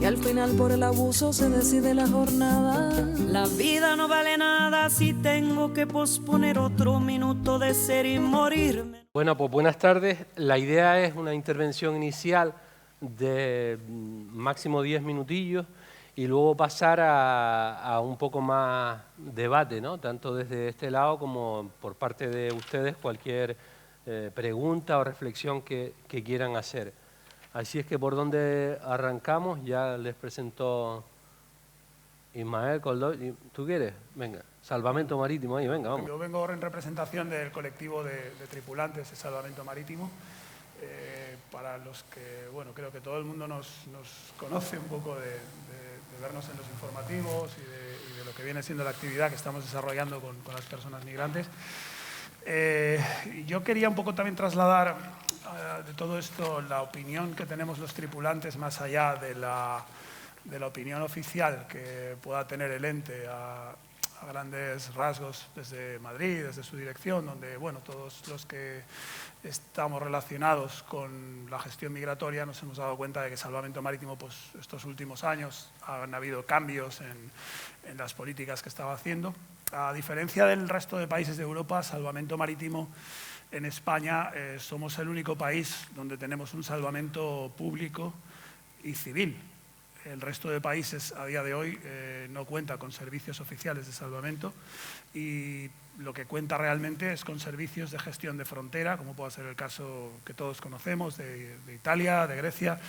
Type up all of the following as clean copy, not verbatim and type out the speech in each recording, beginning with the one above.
al final por el abuso se decide la jornada. La vida no vale nada si tengo que posponer otro minuto de ser y morirme. Bueno, pues buenas tardes. La idea es una intervención inicial de máximo 10 minutillos y luego pasar a un poco más debate, ¿no? Tanto desde este lado como por parte de ustedes, cualquier pregunta o reflexión que quieran hacer. Así es que por donde arrancamos, ya les presentó Ismael Coldoy. ¿Tú quieres? Venga, Salvamento Marítimo ahí, venga, vamos. Yo vengo en representación del colectivo de tripulantes de Salvamento Marítimo. Para los que, bueno, creo que todo el mundo nos conoce un poco de vernos en los informativos y de lo que viene siendo la actividad que estamos desarrollando con las personas migrantes. Yo quería un poco también trasladar de todo esto la opinión que tenemos los tripulantes más allá de la opinión oficial que pueda tener el ente a grandes rasgos desde Madrid, desde su dirección, donde bueno, todos los que estamos relacionados con la gestión migratoria nos hemos dado cuenta de que Salvamento Marítimo, pues estos últimos años han habido cambios en las políticas que estaba haciendo. A diferencia del resto de países de Europa, Salvamento Marítimo en España somos el único país donde tenemos un salvamento público y civil. El resto de países a día de hoy no cuenta con servicios oficiales de salvamento y lo que cuenta realmente es con servicios de gestión de frontera, como puede ser el caso que todos conocemos de Italia, de Grecia,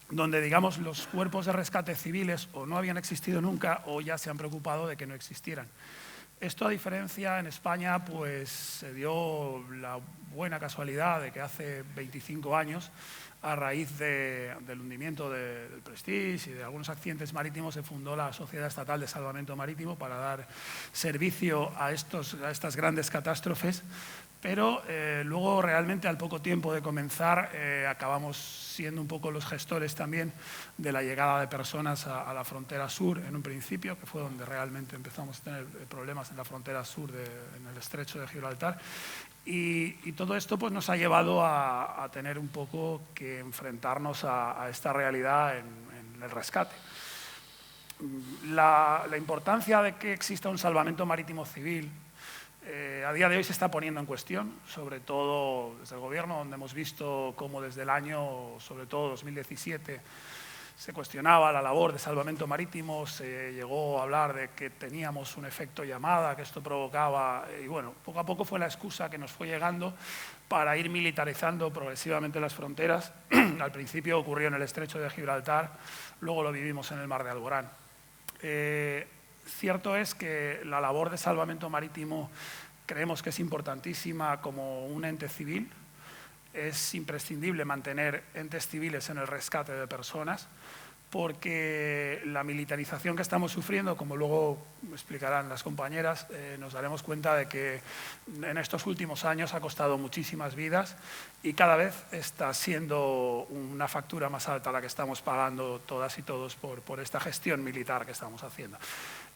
donde digamos los cuerpos de rescate civiles o no habían existido nunca o ya se han preocupado de que no existieran. Esto, a diferencia, en España pues se dio la buena casualidad de que hace 25 años, a raíz del hundimiento del Prestige y de algunos accidentes marítimos, se fundó la Sociedad Estatal de Salvamento Marítimo para dar servicio a estas grandes catástrofes, pero luego realmente al poco tiempo de comenzar acabamos siendo un poco los gestores también de la llegada de personas a la frontera sur en un principio, que fue donde realmente empezamos a tener problemas en la frontera sur, en el estrecho de Gibraltar. Y todo esto pues, nos ha llevado a tener un poco que enfrentarnos a esta realidad en el rescate. La importancia de que exista un salvamento marítimo civil a día de hoy se está poniendo en cuestión, sobre todo desde el Gobierno, donde hemos visto cómo desde el año, sobre todo 2017, se cuestionaba la labor de salvamento marítimo, se llegó a hablar de que teníamos un efecto llamada, que esto provocaba, y bueno, poco a poco fue la excusa que nos fue llegando para ir militarizando progresivamente las fronteras. Al principio ocurrió en el estrecho de Gibraltar, luego lo vivimos en el mar de Alborán. Cierto es que la labor de salvamento marítimo creemos que es importantísima como un ente civil. Es imprescindible mantener entes civiles en el rescate de personas porque la militarización que estamos sufriendo, como luego explicarán las compañeras, nos daremos cuenta de que en estos últimos años ha costado muchísimas vidas y cada vez está siendo una factura más alta la que estamos pagando todas y todos por esta gestión militar que estamos haciendo.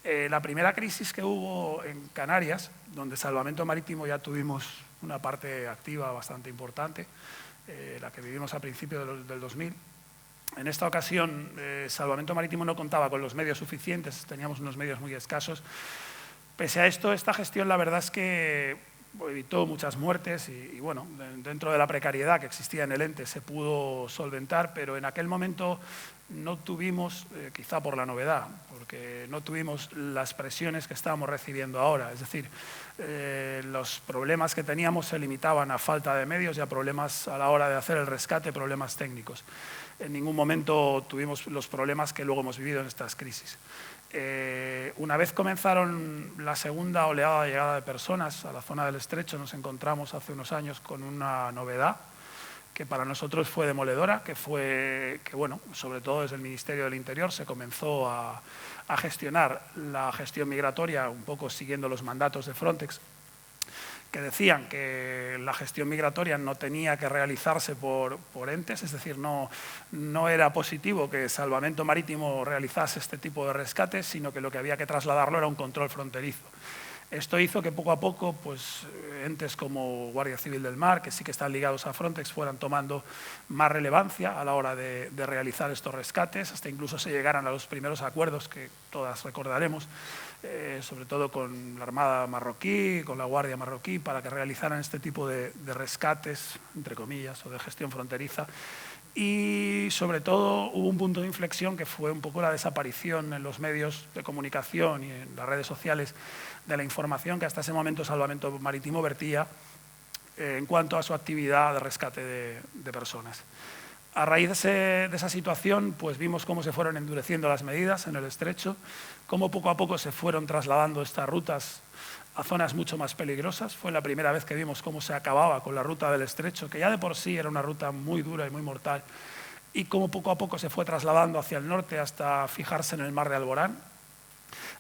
La primera crisis que hubo en Canarias, donde Salvamento Marítimo ya tuvimos una parte activa bastante importante, la que vivimos a principios del 2000. En esta ocasión, Salvamento Marítimo no contaba con los medios suficientes, teníamos unos medios muy escasos. Pese a esto, esta gestión la verdad es que evitó muchas muertes y bueno, dentro de la precariedad que existía en el ente se pudo solventar, pero en aquel momento no tuvimos, quizá por la novedad, porque no tuvimos las presiones que estábamos recibiendo ahora. Es decir, los problemas que teníamos se limitaban a falta de medios y a problemas a la hora de hacer el rescate, problemas técnicos. En ningún momento tuvimos los problemas que luego hemos vivido en estas crisis. Una vez comenzaron la segunda oleada de llegada de personas a la zona del estrecho, nos encontramos hace unos años con una novedad que para nosotros fue demoledora, que bueno, sobre todo desde el Ministerio del Interior se comenzó a gestionar la gestión migratoria un poco siguiendo los mandatos de Frontex, que decían que la gestión migratoria no tenía que realizarse por entes, es decir, no era positivo que Salvamento Marítimo realizase este tipo de rescates, sino que lo que había que trasladarlo era un control fronterizo. Esto hizo que poco a poco pues, entes como Guardia Civil del Mar, que sí que están ligados a Frontex, fueran tomando más relevancia a la hora de realizar estos rescates, hasta incluso se llegaran a los primeros acuerdos que todas recordaremos, sobre todo con la Armada marroquí, con la Guardia marroquí, para que realizaran este tipo de rescates, entre comillas, o de gestión fronteriza. Y sobre todo hubo un punto de inflexión que fue un poco la desaparición en los medios de comunicación y en las redes sociales de la información que hasta ese momento Salvamento Marítimo vertía en cuanto a su actividad de rescate de personas. A raíz de esa situación, pues vimos cómo se fueron endureciendo las medidas en el estrecho, cómo poco a poco se fueron trasladando estas rutas a zonas mucho más peligrosas. Fue la primera vez que vimos cómo se acababa con la ruta del estrecho, que ya de por sí era una ruta muy dura y muy mortal, y cómo poco a poco se fue trasladando hacia el norte hasta fijarse en el mar de Alborán.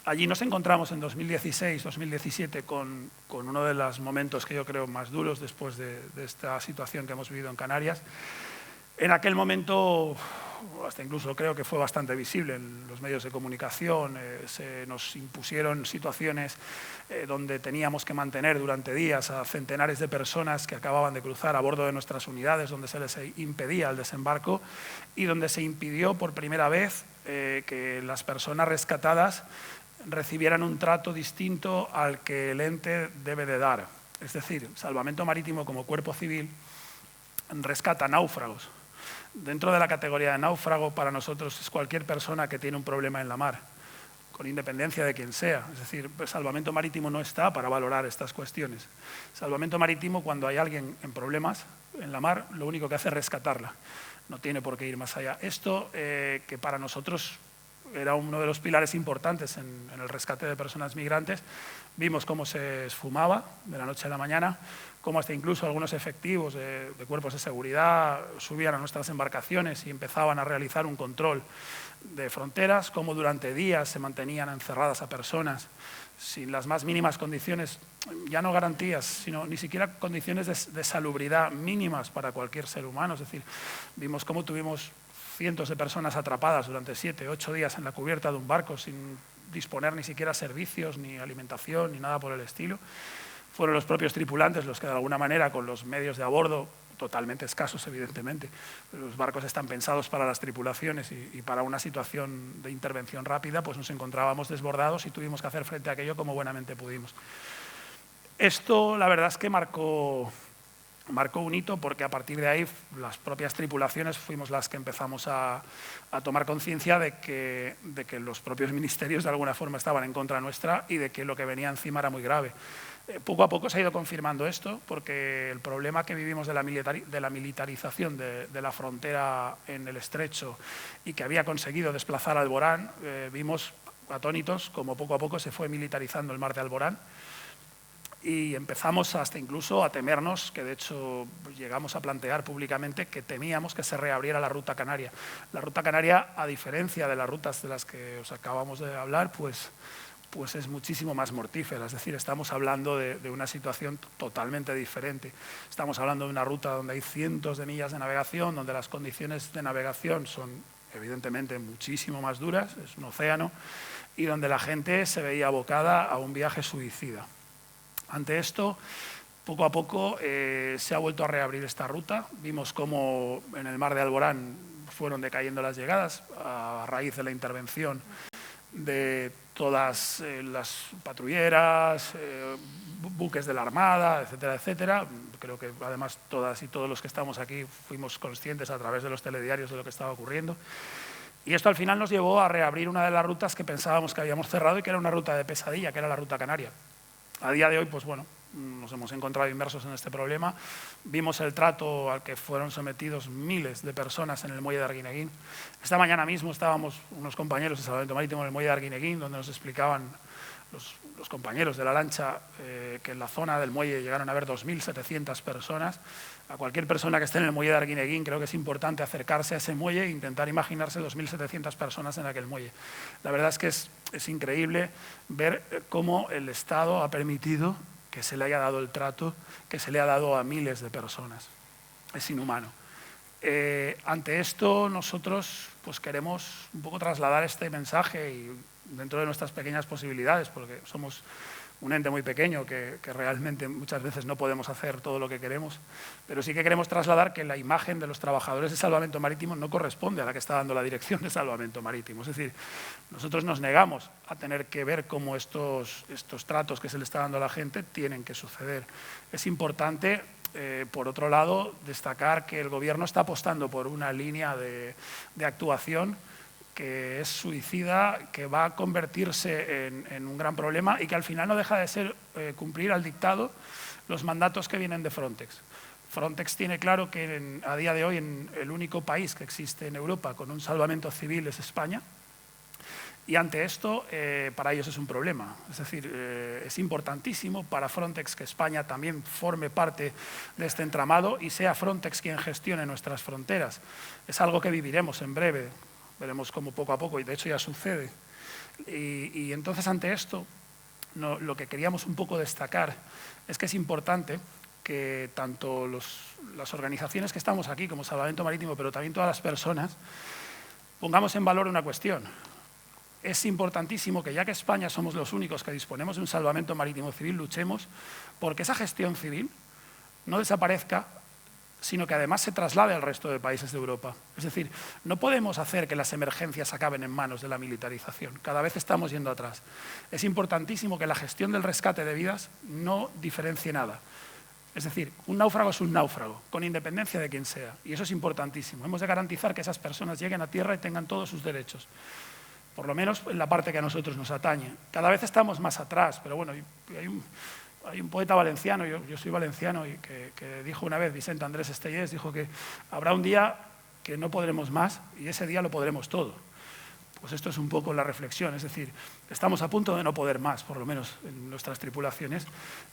Allí nos encontramos en 2016-2017 con uno de los momentos que yo creo más duros después de esta situación que hemos vivido en Canarias. En aquel momento, hasta incluso creo que fue bastante visible en los medios de comunicación, se nos impusieron situaciones donde teníamos que mantener durante días a centenares de personas que acababan de cruzar a bordo de nuestras unidades, donde se les impedía el desembarco y donde se impidió por primera vez que las personas rescatadas recibieran un trato distinto al que el ente debe de dar. Es decir, Salvamento Marítimo como cuerpo civil rescata náufragos. Dentro de la categoría de náufrago, para nosotros es cualquier persona que tiene un problema en la mar, con independencia de quién sea. Es decir, Salvamento Marítimo no está para valorar estas cuestiones. Salvamento Marítimo, cuando hay alguien en problemas en la mar, lo único que hace es rescatarla. No tiene por qué ir más allá. Esto, que para nosotros era uno de los pilares importantes en el rescate de personas migrantes, vimos cómo se esfumaba de la noche a la mañana, cómo hasta incluso algunos efectivos de cuerpos de seguridad subían a nuestras embarcaciones y empezaban a realizar un control de fronteras, cómo durante días se mantenían encerradas a personas sin las más mínimas condiciones, ya no garantías, sino ni siquiera condiciones de salubridad mínimas para cualquier ser humano. Es decir, vimos cómo tuvimos cientos de personas atrapadas durante 7, 8 días en la cubierta de un barco sin disponer ni siquiera servicios, ni alimentación, ni nada por el estilo. Fueron los propios tripulantes los que de alguna manera, con los medios de a bordo, totalmente escasos evidentemente, los barcos están pensados para las tripulaciones y para una situación de intervención rápida, pues nos encontrábamos desbordados y tuvimos que hacer frente a aquello como buenamente pudimos. Esto la verdad es que marcó un hito, porque a partir de ahí las propias tripulaciones fuimos las que empezamos a tomar conciencia de que los propios ministerios de alguna forma estaban en contra nuestra y de que lo que venía encima era muy grave. Poco a poco se ha ido confirmando esto, porque el problema que vivimos de la militarización de la frontera en el estrecho y que había conseguido desplazar a Alborán, vimos atónitos como poco a poco se fue militarizando el mar de Alborán. Y empezamos hasta incluso a temernos, que de hecho llegamos a plantear públicamente que temíamos que se reabriera la ruta canaria. La ruta canaria, a diferencia de las rutas de las que os acabamos de hablar, pues es muchísimo más mortífera. Es decir, estamos hablando de una situación totalmente diferente. Estamos hablando de una ruta donde hay cientos de millas de navegación, donde las condiciones de navegación son evidentemente muchísimo más duras, es un océano, y donde la gente se veía abocada a un viaje suicida. Ante esto, poco a poco se ha vuelto a reabrir esta ruta. Vimos cómo en el mar de Alborán fueron decayendo las llegadas a raíz de la intervención de todas las patrulleras, buques de la Armada, etcétera, etcétera. Creo que además todas y todos los que estamos aquí fuimos conscientes a través de los telediarios de lo que estaba ocurriendo. Y esto al final nos llevó a reabrir una de las rutas que pensábamos que habíamos cerrado y que era una ruta de pesadilla, que era la ruta canaria. A día de hoy, pues bueno, nos hemos encontrado inmersos en este problema. Vimos el trato al que fueron sometidos miles de personas en el muelle de Arguineguín. Esta mañana mismo estábamos unos compañeros de Salvamento Marítimo en el muelle de Arguineguín, donde nos explicaban los compañeros de la lancha que en la zona del muelle llegaron a haber 2.700 personas. A cualquier persona que esté en el muelle de Arguineguín creo que es importante acercarse a ese muelle e intentar imaginarse 2.700 personas en aquel muelle. La verdad es que es increíble ver cómo el Estado ha permitido que se le haya dado el trato que se le ha dado a miles de personas. Es inhumano. Ante esto nosotros pues queremos un poco trasladar este mensaje y dentro de nuestras pequeñas posibilidades, porque somos un ente muy pequeño que realmente muchas veces no podemos hacer todo lo que queremos, pero sí que queremos trasladar que la imagen de los trabajadores de salvamento marítimo no corresponde a la que está dando la Dirección de Salvamento Marítimo. Es decir, nosotros nos negamos a tener que ver cómo estos tratos que se le está dando a la gente tienen que suceder. Es importante, por otro lado, destacar que el Gobierno está apostando por una línea de actuación que es suicida, que va a convertirse en un gran problema y que al final no deja de ser cumplir al dictado los mandatos que vienen de Frontex. Frontex tiene claro que a día de hoy el único país que existe en Europa con un salvamento civil es España, y ante esto para ellos es un problema. Es decir, es importantísimo para Frontex que España también forme parte de este entramado y sea Frontex quien gestione nuestras fronteras. Es algo que viviremos en breve. Veremos cómo poco a poco, y de hecho ya sucede. Y entonces ante esto, lo que queríamos un poco destacar es que es importante que tanto las organizaciones que estamos aquí, como Salvamento Marítimo, pero también todas las personas, pongamos en valor una cuestión. Es importantísimo que, ya que España somos los únicos que disponemos de un salvamento marítimo civil, luchemos porque esa gestión civil no desaparezca, sino que además se traslade al resto de países de Europa. Es decir, no podemos hacer que las emergencias acaben en manos de la militarización. Cada vez estamos yendo atrás. Es importantísimo que la gestión del rescate de vidas no diferencie nada. Es decir, un náufrago es un náufrago, con independencia de quién sea. Y eso es importantísimo. Hemos de garantizar que esas personas lleguen a tierra y tengan todos sus derechos. Por lo menos en la parte que a nosotros nos atañe. Cada vez estamos más atrás, pero bueno, hay un poeta valenciano, yo soy valenciano, y que dijo una vez, Vicente Andrés Estellés, dijo que habrá un día que no podremos más y ese día lo podremos todo. Pues esto es un poco la reflexión, es decir, estamos a punto de no poder más, por lo menos en nuestras tripulaciones,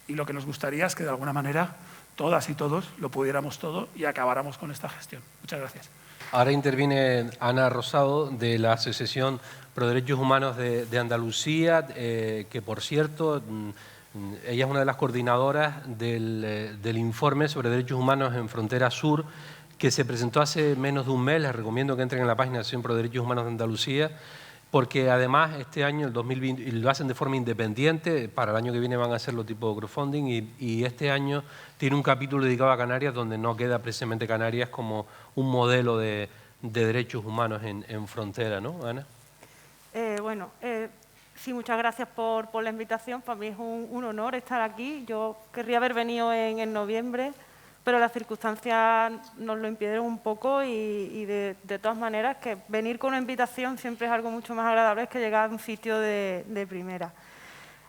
y lo que nos gustaría es que de alguna manera todas y todos lo pudiéramos todo y acabáramos con esta gestión. Muchas gracias. Ahora interviene Ana Rosado, de la Asociación Pro Derechos Humanos de Andalucía, que por cierto, ella es una de las coordinadoras del informe sobre derechos humanos en Frontera Sur, que se presentó hace menos de un mes. Les recomiendo que entren en la página de Asociación Pro Derechos Humanos de Andalucía, porque además este año, el 2020, y lo hacen de forma independiente. Para el año que viene van a hacerlo tipo crowdfunding, y este año tiene un capítulo dedicado a Canarias, donde no queda precisamente Canarias como un modelo de derechos humanos en frontera, ¿no, Ana? Sí, muchas gracias por la invitación. Para mí es un honor estar aquí. Yo querría haber venido en noviembre, pero las circunstancias nos lo impidieron un poco y de todas maneras que venir con una invitación siempre es algo mucho más agradable que llegar a un sitio de primera.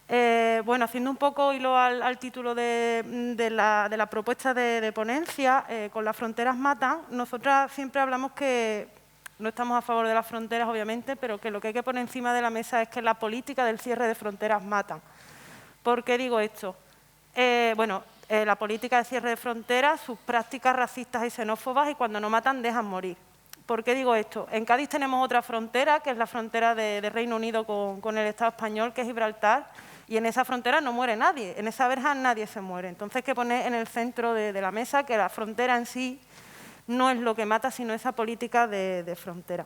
Haciendo un poco hilo al título de la propuesta de ponencia, con las fronteras matan, nosotras siempre hablamos que no estamos a favor de las fronteras, obviamente, pero que lo que hay que poner encima de la mesa es que la política del cierre de fronteras matan. ¿Por qué digo esto? La política de cierre de fronteras, sus prácticas racistas y xenófobas, y cuando no matan dejan morir. ¿Por qué digo esto? En Cádiz tenemos otra frontera, que es la frontera de Reino Unido con el Estado español, que es Gibraltar, y en esa frontera no muere nadie, en esa verja nadie se muere. Entonces hay que poner en el centro de la mesa que la frontera en sí no es lo que mata, sino esa política de frontera.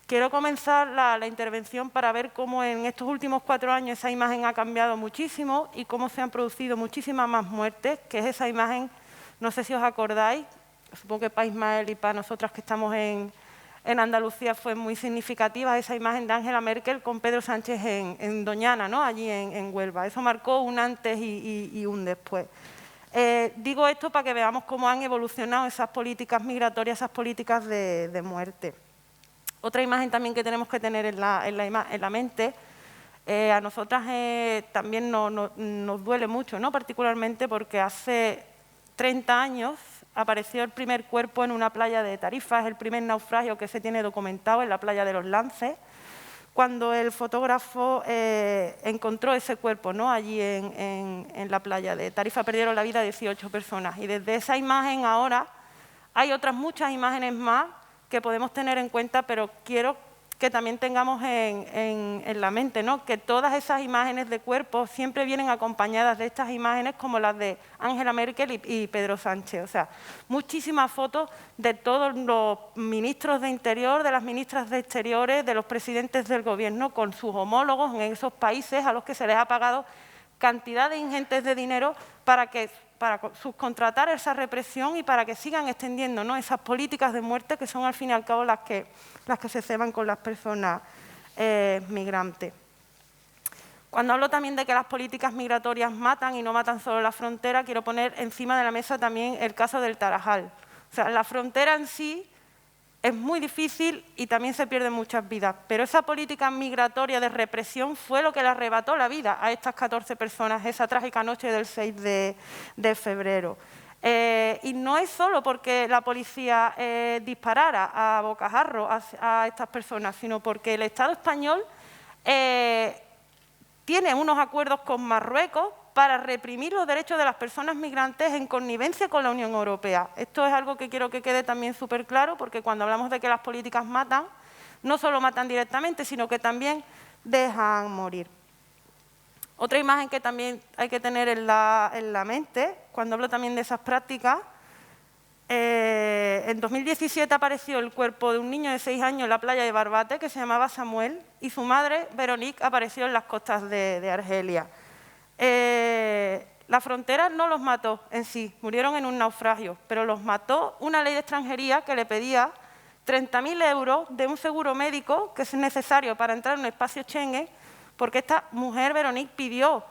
Quiero comenzar la intervención para ver cómo en estos últimos 4 años esa imagen ha cambiado muchísimo y cómo se han producido muchísimas más muertes, que es esa imagen, no sé si os acordáis, supongo que para Ismael y para nosotras que estamos en Andalucía fue muy significativa, esa imagen de Angela Merkel con Pedro Sánchez en Doñana, ¿no? Allí en Huelva. Eso marcó un antes y un después. Digo esto para que veamos cómo han evolucionado esas políticas migratorias, esas políticas de muerte. Otra imagen también que tenemos que tener en la mente, a nosotras también nos duele mucho, ¿no? Particularmente porque hace 30 años apareció el primer cuerpo en una playa de Tarifa, es el primer naufragio que se tiene documentado en la playa de Los Lances, cuando el fotógrafo encontró ese cuerpo, ¿no? Allí en la playa de Tarifa. Perdieron la vida 18 personas y desde esa imagen ahora hay otras muchas imágenes más que podemos tener en cuenta, pero quiero que también tengamos en la mente, ¿no? Que todas esas imágenes de cuerpos siempre vienen acompañadas de estas imágenes como las de Angela Merkel y Pedro Sánchez. O sea, muchísimas fotos de todos los ministros de Interior, de las ministras de Exteriores, de los presidentes del Gobierno con sus homólogos en esos países a los que se les ha pagado cantidades ingentes de dinero para subcontratar esa represión y para que sigan extendiendo, ¿no?, esas políticas de muerte que son al fin y al cabo las que se ceban con las personas migrantes. Cuando hablo también de que las políticas migratorias matan y no matan solo la frontera, quiero poner encima de la mesa también el caso del Tarajal. O sea, la frontera en sí es muy difícil y también se pierden muchas vidas, pero esa política migratoria de represión fue lo que le arrebató la vida a estas 14 personas esa trágica noche del 6 de febrero. Y no es solo porque la policía disparara a bocajarro a estas personas, sino porque el Estado español tiene unos acuerdos con Marruecos para reprimir los derechos de las personas migrantes en connivencia con la Unión Europea. Esto es algo que quiero que quede también súper claro, porque cuando hablamos de que las políticas matan, no solo matan directamente, sino que también dejan morir. Otra imagen que también hay que tener en la mente, cuando hablo también de esas prácticas, en 2017 apareció el cuerpo de un niño de 6 años en la playa de Barbate que se llamaba Samuel y su madre, Veronique, apareció en las costas de Argelia. La frontera no los mató en sí, murieron en un naufragio, pero los mató una ley de extranjería que le pedía 30.000 euros de un seguro médico que es necesario para entrar en un espacio Schengen, porque esta mujer, Veronique, pidió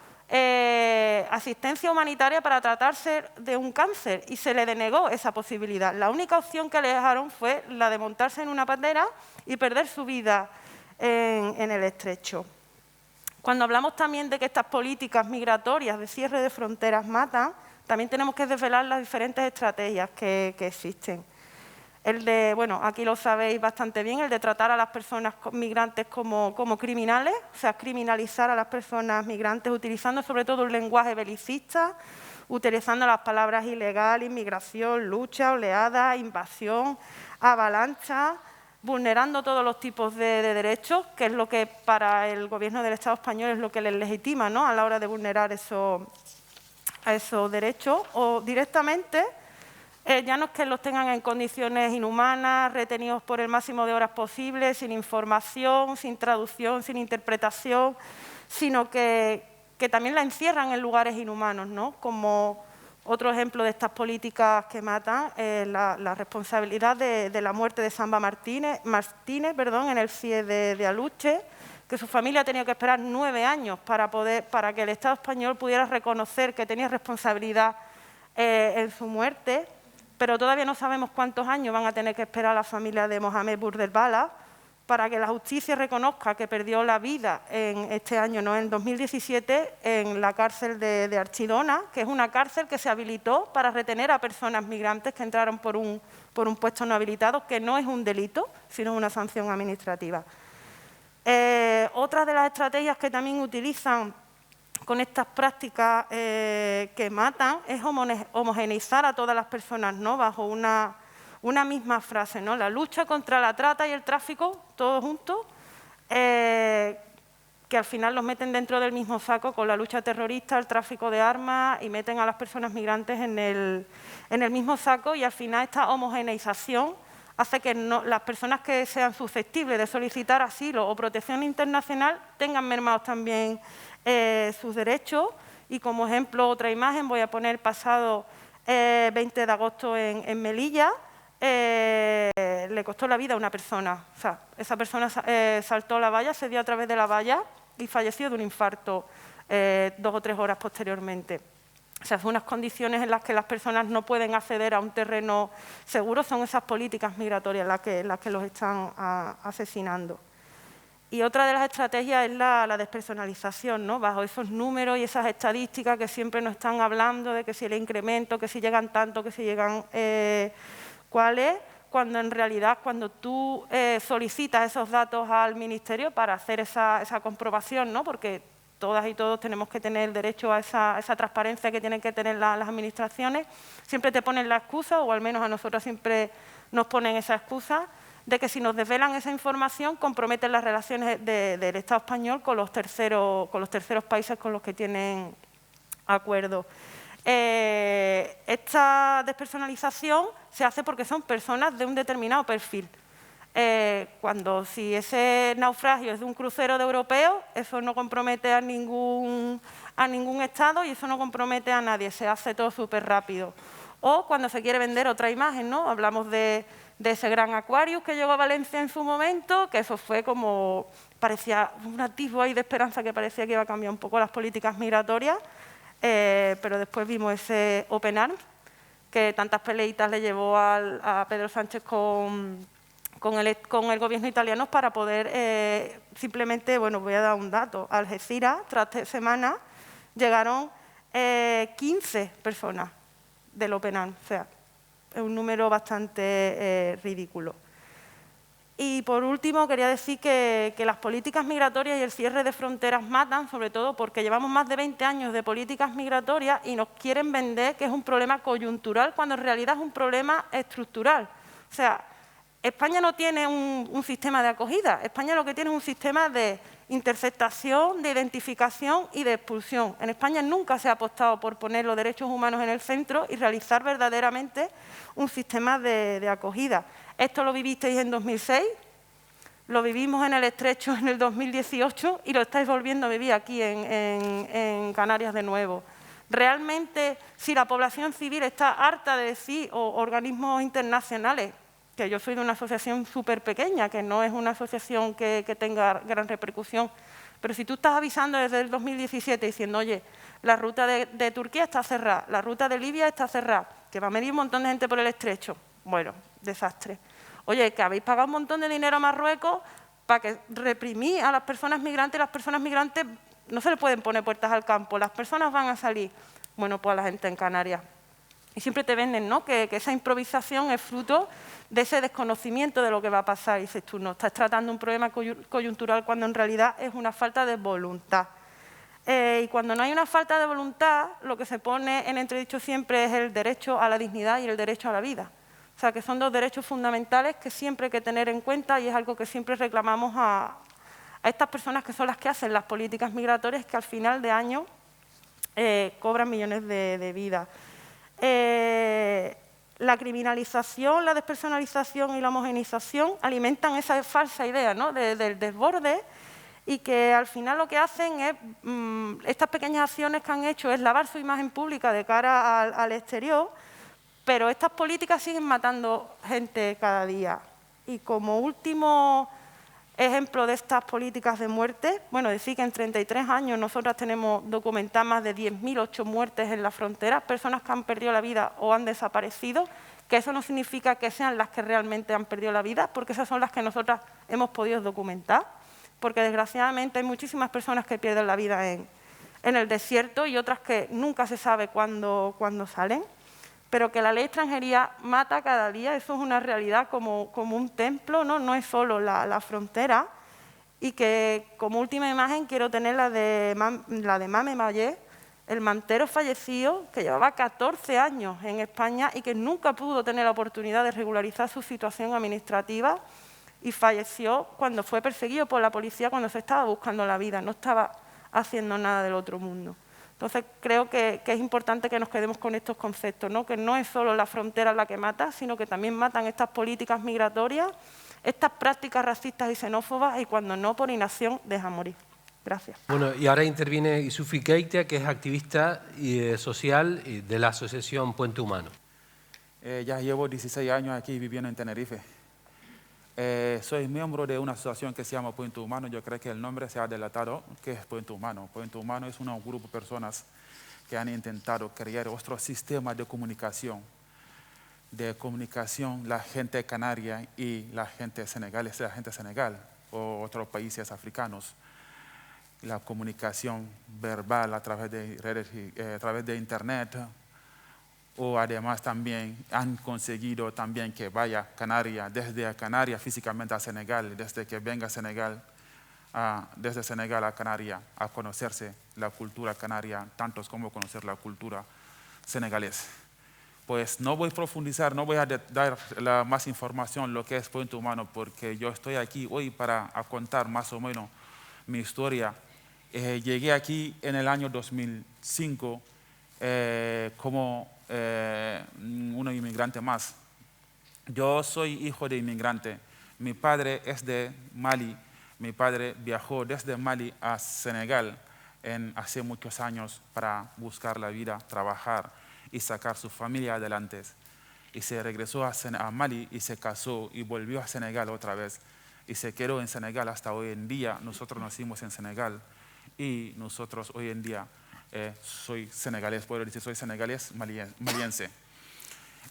asistencia humanitaria para tratarse de un cáncer y se le denegó esa posibilidad. La única opción que le dejaron fue la de montarse en una patera y perder su vida en el estrecho. Cuando hablamos también de que estas políticas migratorias de cierre de fronteras matan, también tenemos que desvelar las diferentes estrategias que existen. El de, bueno, aquí lo sabéis bastante bien, el de tratar a las personas migrantes como criminales, o sea, criminalizar a las personas migrantes utilizando sobre todo un lenguaje belicista, utilizando las palabras ilegal, inmigración, lucha, oleada, invasión, avalancha, vulnerando todos los tipos de derechos, que es lo que para el Gobierno del Estado español es lo que les legitima, ¿no?, a la hora de vulnerar esos derechos, o directamente ya no es que los tengan en condiciones inhumanas, retenidos por el máximo de horas posible, sin información, sin traducción, sin interpretación, sino que también la encierran en lugares inhumanos, ¿no? Como otro ejemplo de estas políticas que matan, la responsabilidad de la muerte de Samba Martínez, en el CIE de Aluche, que su familia ha tenido que esperar 9 años para que el Estado español pudiera reconocer que tenía responsabilidad en su muerte, pero todavía no sabemos cuántos años van a tener que esperar la familia de Mohamed Bourdelbala para que la justicia reconozca que perdió la vida en este año, no, en 2017, en la cárcel de Archidona, que es una cárcel que se habilitó para retener a personas migrantes que entraron por un puesto no habilitado, que no es un delito, sino una sanción administrativa. Otra de las estrategias que también utilizan con estas prácticas que matan es homogeneizar a todas las personas, ¿no?, bajo una misma frase, ¿no?, la lucha contra la trata y el tráfico, todos juntos, que al final los meten dentro del mismo saco con la lucha terrorista, el tráfico de armas, y meten a las personas migrantes en el mismo saco, y al final esta homogeneización hace que las personas que sean susceptibles de solicitar asilo o protección internacional tengan mermados también sus derechos. Y como ejemplo, otra imagen, voy a poner pasado 20 de agosto en Melilla, le costó la vida a una persona. O sea, esa persona saltó la valla, se dio a través de la valla y falleció de un infarto 2 o 3 horas posteriormente. O sea, son unas condiciones en las que las personas no pueden acceder a un terreno seguro, son esas políticas migratorias las que los están asesinando. Y otra de las estrategias es la despersonalización, ¿no?, bajo esos números y esas estadísticas que siempre nos están hablando de que si el incremento, que si llegan tanto, que si llegan cuáles, cuando en realidad cuando tú solicitas esos datos al Ministerio para hacer esa comprobación, ¿no?, porque todas y todos tenemos que tener derecho a esa transparencia que tienen que tener las administraciones, siempre te ponen la excusa, o al menos a nosotros siempre nos ponen esa excusa, de que si nos desvelan esa información comprometen las relaciones del Estado español con los terceros países con los que tienen acuerdos. Esta despersonalización se hace porque son personas de un determinado perfil. Si ese naufragio es de un crucero de europeos, eso no compromete a ningún a ningún estado y eso no compromete a nadie, se hace todo súper rápido. O cuando se quiere vender otra imagen, ¿no? Hablamos de ese gran Aquarius que llegó a Valencia en su momento, que eso fue como, parecía un atisbo ahí de esperanza que parecía que iba a cambiar un poco las políticas migratorias, pero después vimos ese Open Arms, que tantas peleitas le llevó a Pedro Sánchez con el gobierno italiano para poder simplemente, bueno, voy a dar un dato, a Algeciras, tras 3 semanas, llegaron 15 personas del Open Arms, o sea, es un número bastante ridículo. Y por último, quería decir que las políticas migratorias y el cierre de fronteras matan, sobre todo porque llevamos más de 20 años de políticas migratorias y nos quieren vender que es un problema coyuntural cuando en realidad es un problema estructural. O sea, España no tiene un sistema de acogida, España lo que tiene es un sistema de interceptación, de identificación y de expulsión. En España nunca se ha apostado por poner los derechos humanos en el centro y realizar verdaderamente un sistema de acogida. Esto lo vivisteis en 2006, lo vivimos en el Estrecho en el 2018 y lo estáis volviendo a vivir aquí en Canarias de nuevo. Realmente, si la población civil está harta de decir, o organismos internacionales, que yo soy de una asociación súper pequeña, que no es una asociación que tenga gran repercusión, pero si tú estás avisando desde el 2017 diciendo, oye, la ruta de Turquía está cerrada, la ruta de Libia está cerrada, que va a venir un montón de gente por el Estrecho, bueno, desastre. Oye, que habéis pagado un montón de dinero a Marruecos para que reprimí a las personas migrantes no se le pueden poner puertas al campo, las personas van a salir. Bueno, pues a la gente en Canarias. Y siempre te venden, ¿no?, que esa improvisación es fruto de ese desconocimiento de lo que va a pasar. Y dices tú, no, estás tratando un problema coyuntural cuando en realidad es una falta de voluntad. Y cuando no hay una falta de voluntad, lo que se pone en entredicho siempre es el derecho a la dignidad y el derecho a la vida. O sea, que son 2 derechos fundamentales que siempre hay que tener en cuenta y es algo que siempre reclamamos a estas personas que son las que hacen las políticas migratorias que al final de año cobran millones de vidas. La criminalización, la despersonalización y la homogenización alimentan esa falsa idea, ¿no?, del desborde y que al final lo que hacen es, estas pequeñas acciones que han hecho es lavar su imagen pública de cara al exterior, pero estas políticas siguen matando gente cada día. Y como último ejemplo de estas políticas de muerte, bueno, decir que en 33 años nosotras tenemos documentadas más de 10.008 muertes en la frontera, personas que han perdido la vida o han desaparecido, que eso no significa que sean las que realmente han perdido la vida, porque esas son las que nosotras hemos podido documentar, porque desgraciadamente hay muchísimas personas que pierden la vida en el desierto y otras que nunca se sabe cuándo salen, pero que la ley de extranjería mata cada día, eso es una realidad como un templo, no es solo la frontera, y que como última imagen quiero tener la de Mame Mayé, el mantero fallecido que llevaba 14 años en España y que nunca pudo tener la oportunidad de regularizar su situación administrativa y falleció cuando fue perseguido por la policía cuando se estaba buscando la vida, no estaba haciendo nada del otro mundo. Entonces, creo que es importante que nos quedemos con estos conceptos, ¿no?, que no es solo la frontera la que mata, sino que también matan estas políticas migratorias, estas prácticas racistas y xenófobas y cuando no, por inacción, dejan morir. Gracias. Bueno, y ahora interviene Isufi Keita, que es activista social de la asociación Puente Humano. Ya llevo 16 años aquí viviendo en Tenerife. Soy miembro de una asociación que se llama Puente Humano. Yo creo que el nombre se ha delatado, que es Puente Humano. Puente Humano es un grupo de personas que han intentado crear otro sistema de comunicación, la gente canaria y la gente senegalesa, la gente de Senegal o otros países africanos. La comunicación verbal a través de redes, a través de internet, o además también han conseguido también que vaya desde Canarias físicamente a Senegal, desde que venga a Senegal, desde Senegal a Canarias, a conocerse la cultura canaria, tantos como conocer la cultura senegalesa. Pues no voy a profundizar, no voy a dar más información lo que es Puente Humano, porque yo estoy aquí hoy para contar más o menos mi historia. Llegué aquí en el año 2005 como un inmigrante más. Yo soy hijo de inmigrante. Mi padre es de Mali. Mi padre viajó desde Mali a Senegal hace muchos años para buscar la vida, trabajar y sacar su familia adelante. Y se regresó a Mali y se casó y volvió a Senegal otra vez. Y se quedó en Senegal hasta hoy en día. Nosotros nacimos en Senegal y nosotros hoy en día soy senegalés, puedo decir soy senegalés maliense.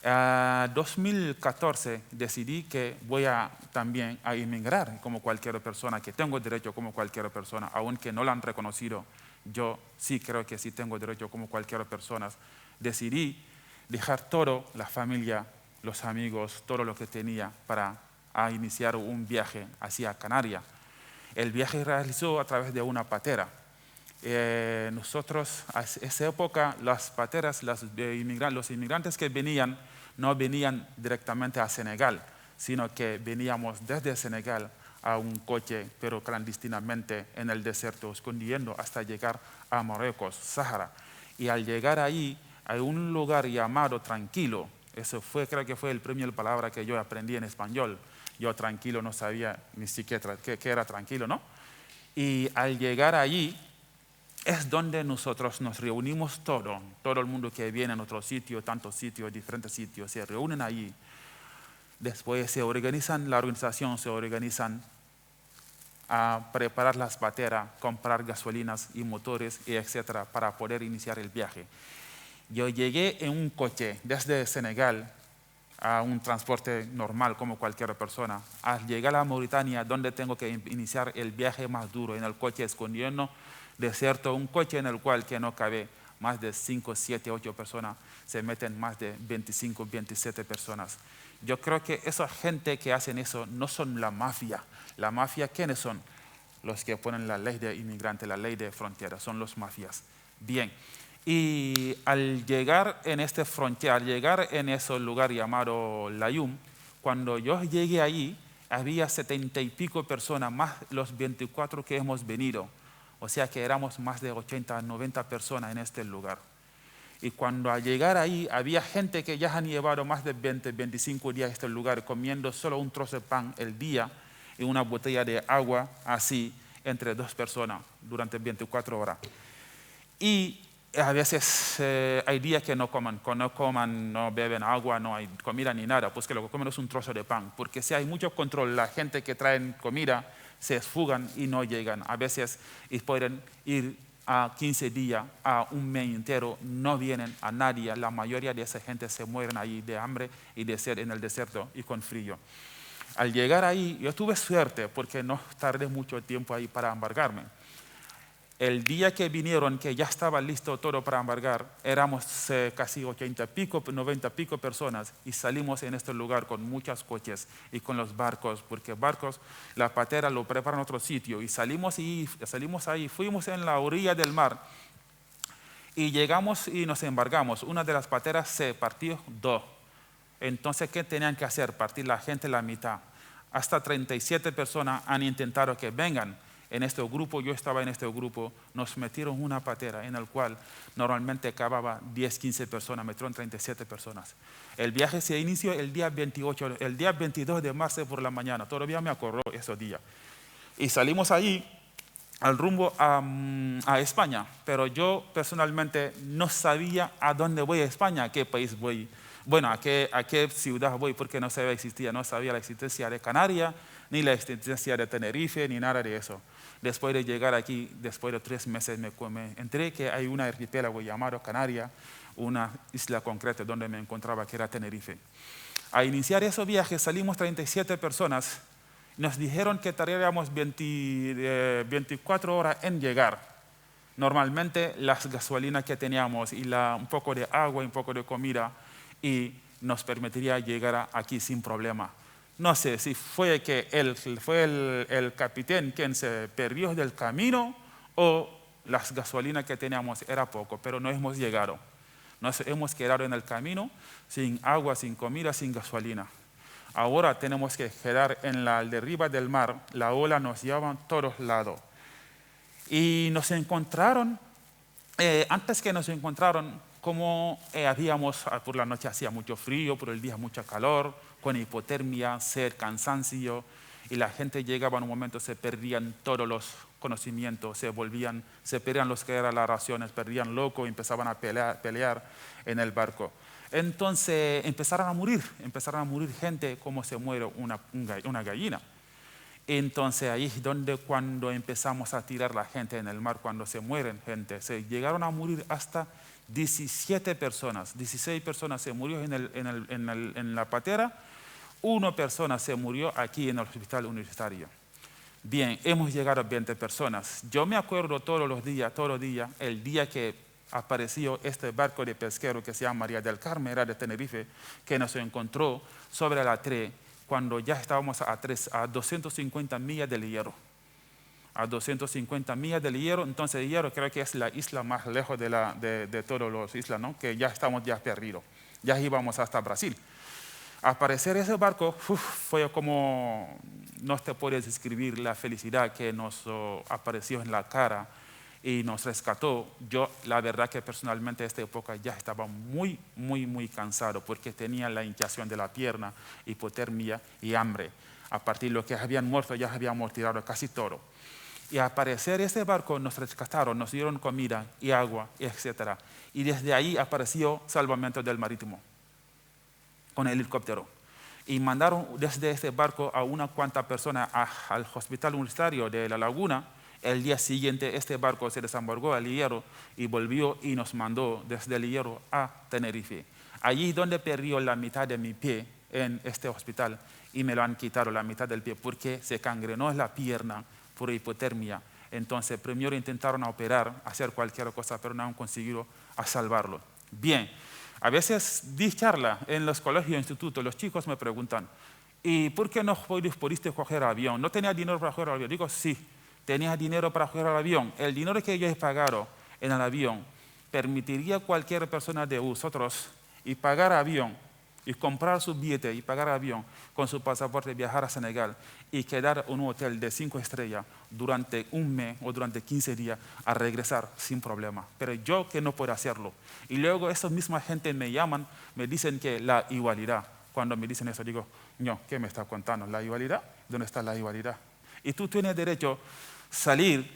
En 2014 decidí que voy también a inmigrar como cualquier persona, que tengo derecho como cualquier persona, aunque no lo han reconocido. Yo sí creo que sí tengo derecho como cualquier persona. Decidí dejar todo, la familia, los amigos, todo lo que tenía para iniciar un viaje hacia Canarias. El viaje se realizó a través de una patera. Nosotros, a esa época, las pateras, los inmigrantes que venían, no venían directamente a Senegal, sino que veníamos desde Senegal a un coche, pero clandestinamente en el desierto, escondiendo hasta llegar a Marruecos, Sahara. Y al llegar ahí, hay un lugar llamado Tranquilo. Eso creo que fue la primera palabra que yo aprendí en español. Yo tranquilo no sabía ni siquiera qué era tranquilo, ¿no? Y al llegar allí es donde nosotros nos reunimos todo el mundo que viene a nuestro sitio, tantos sitios, diferentes sitios, se reúnen allí. Después se organizan, la organización se organizan a preparar las pateras, comprar gasolinas y motores, y etcétera, para poder iniciar el viaje. Yo llegué en un coche desde Senegal a un transporte normal como cualquier persona. Al llegar a Mauritania, donde tengo que iniciar el viaje más duro, en el coche escondiendo desierto, un coche en el cual que no cabe más de 5, 7, 8 personas, se meten más de 25, 27 personas. Yo creo que esa gente que hacen eso no son la mafia. La mafia, ¿quiénes son? Los que ponen la ley de inmigrante, la ley de frontera, son los mafias. Bien, y al llegar en esta frontera, al llegar en ese lugar llamado Layum, cuando yo llegué allí, había 70 y pico personas, más los 24 que hemos venido. O sea que éramos más de 80, 90 personas en este lugar. Y cuando al llegar ahí, había gente que ya han llevado más de 20, 25 días a este lugar, comiendo solo un trozo de pan el día y una botella de agua, así, entre 2 personas, durante 24 horas. Y a veces hay días que no coman, no beben agua, no hay comida ni nada, pues que lo que comen es un trozo de pan. Porque si hay mucho control, la gente que traen comida se esfugan y no llegan. A veces pueden ir a 15 días, a un mes entero, no vienen a nadie. La mayoría de esa gente se mueren ahí de hambre y de sed en el desierto y con frío. Al llegar ahí, yo tuve suerte porque no tardé mucho tiempo ahí para embarcarme. El día que vinieron, que ya estaba listo todo para embarcar, éramos casi 80 pico, 90 pico personas y salimos en este lugar con muchos coches y con los barcos, porque barcos, la patera lo preparan en otro sitio y salimos ahí, fuimos en la orilla del mar y llegamos y nos embarcamos. Una de las pateras se partió 2. Entonces, ¿qué tenían que hacer? Partir la gente la mitad. Hasta 37 personas han intentado que vengan. En este grupo, yo estaba en este grupo, nos metieron una patera en el cual normalmente cababa 10, 15 personas, metieron 37 personas. El viaje se inició el día 28, el día 22 de marzo por la mañana, todavía me acuerdo esos días. Y salimos ahí al rumbo a España, pero yo personalmente no sabía a dónde voy a España, a qué país voy, bueno, a qué ciudad voy, porque no sabía la existencia de Canarias, ni la existencia de Tenerife, ni nada de eso. Después de llegar aquí, después de 3 meses, me enteré que hay un archipiélago llamado Canarias, una isla concreta donde me encontraba, que era Tenerife. A iniciar ese viaje salimos 37 personas. Nos dijeron que tardaríamos 24 horas en llegar. Normalmente las gasolinas que teníamos y un poco de agua y un poco de comida y nos permitiría llegar aquí sin problema. No sé si fue que el capitán quien se perdió del camino o las gasolinas que teníamos era poco, pero no hemos llegado. Nos hemos quedado en el camino sin agua, sin comida, sin gasolina. Ahora tenemos que quedar en la derriba del mar, la ola nos lleva a todos lados. Y nos encontraron, antes que nos encontraron, como por la noche hacía mucho frío, por el día mucha calor, con hipotermia, sed, cansancio, y la gente llegaba en un momento, se perdían todos los conocimiento, se perdían los que eran las raciones, perdían loco, empezaban a pelear en el barco. Entonces empezaron a morir gente como se muere una gallina. Entonces ahí es donde cuando empezamos a tirar la gente en el mar, cuando se mueren gente, se llegaron a morir hasta 17 personas, 16 personas se murió en la patera, 1 persona se murió aquí en el hospital universitario. Bien, hemos llegado a 20 personas. Yo me acuerdo todos los días, el día que apareció este barco de pesquero que se llama María del Carmen, era de Tenerife, que nos encontró sobre la 3, cuando ya estábamos a 250 millas del Hierro. A 250 millas del Hierro, entonces el Hierro creo que es la isla más lejos de todas las islas, ¿no? Que ya estamos perdidos, ya íbamos hasta Brasil. Aparecer ese barco fue como, no te puedes describir la felicidad que nos apareció en la cara y nos rescató. Yo, la verdad que personalmente en esta época ya estaba muy cansado porque tenía la hinchazón de la pierna, hipotermia y hambre. A partir de lo que habían muerto, ya habíamos tirado casi todo. Y al aparecer ese barco nos rescataron, nos dieron comida y agua, etc. Y desde ahí apareció Salvamento del Marítimo con el helicóptero. Y mandaron desde este barco a una cuanta persona al hospital universitario de La Laguna. El día siguiente este barco se desembarcó al Hierro y volvió y nos mandó desde el Hierro a Tenerife. Allí donde perdió la mitad de mi pie en este hospital y me lo han quitado la mitad del pie porque se cangrenó la pierna por hipotermia. Entonces primero intentaron operar, hacer cualquier cosa, pero no han conseguido salvarlo. Bien, a veces di charla en los colegios e institutos, los chicos me preguntan, ¿y por qué no pudiste coger avión? ¿No tenía dinero para coger avión? Digo, sí. Tenía dinero para coger el avión. El dinero que yo he pagado en el avión permitiría a cualquier persona de vosotros y pagar avión y comprar su billete y pagar avión con su pasaporte, viajar a Senegal y quedar en un hotel de 5 estrellas durante un mes o durante 15 días a regresar sin problema. Pero yo que no puedo hacerlo. Y luego esa misma gente me llaman, me dicen que la igualdad. Cuando me dicen eso digo, no, ¿qué me está contando? ¿La igualdad? ¿Dónde está la igualdad? Y tú tienes derecho a salir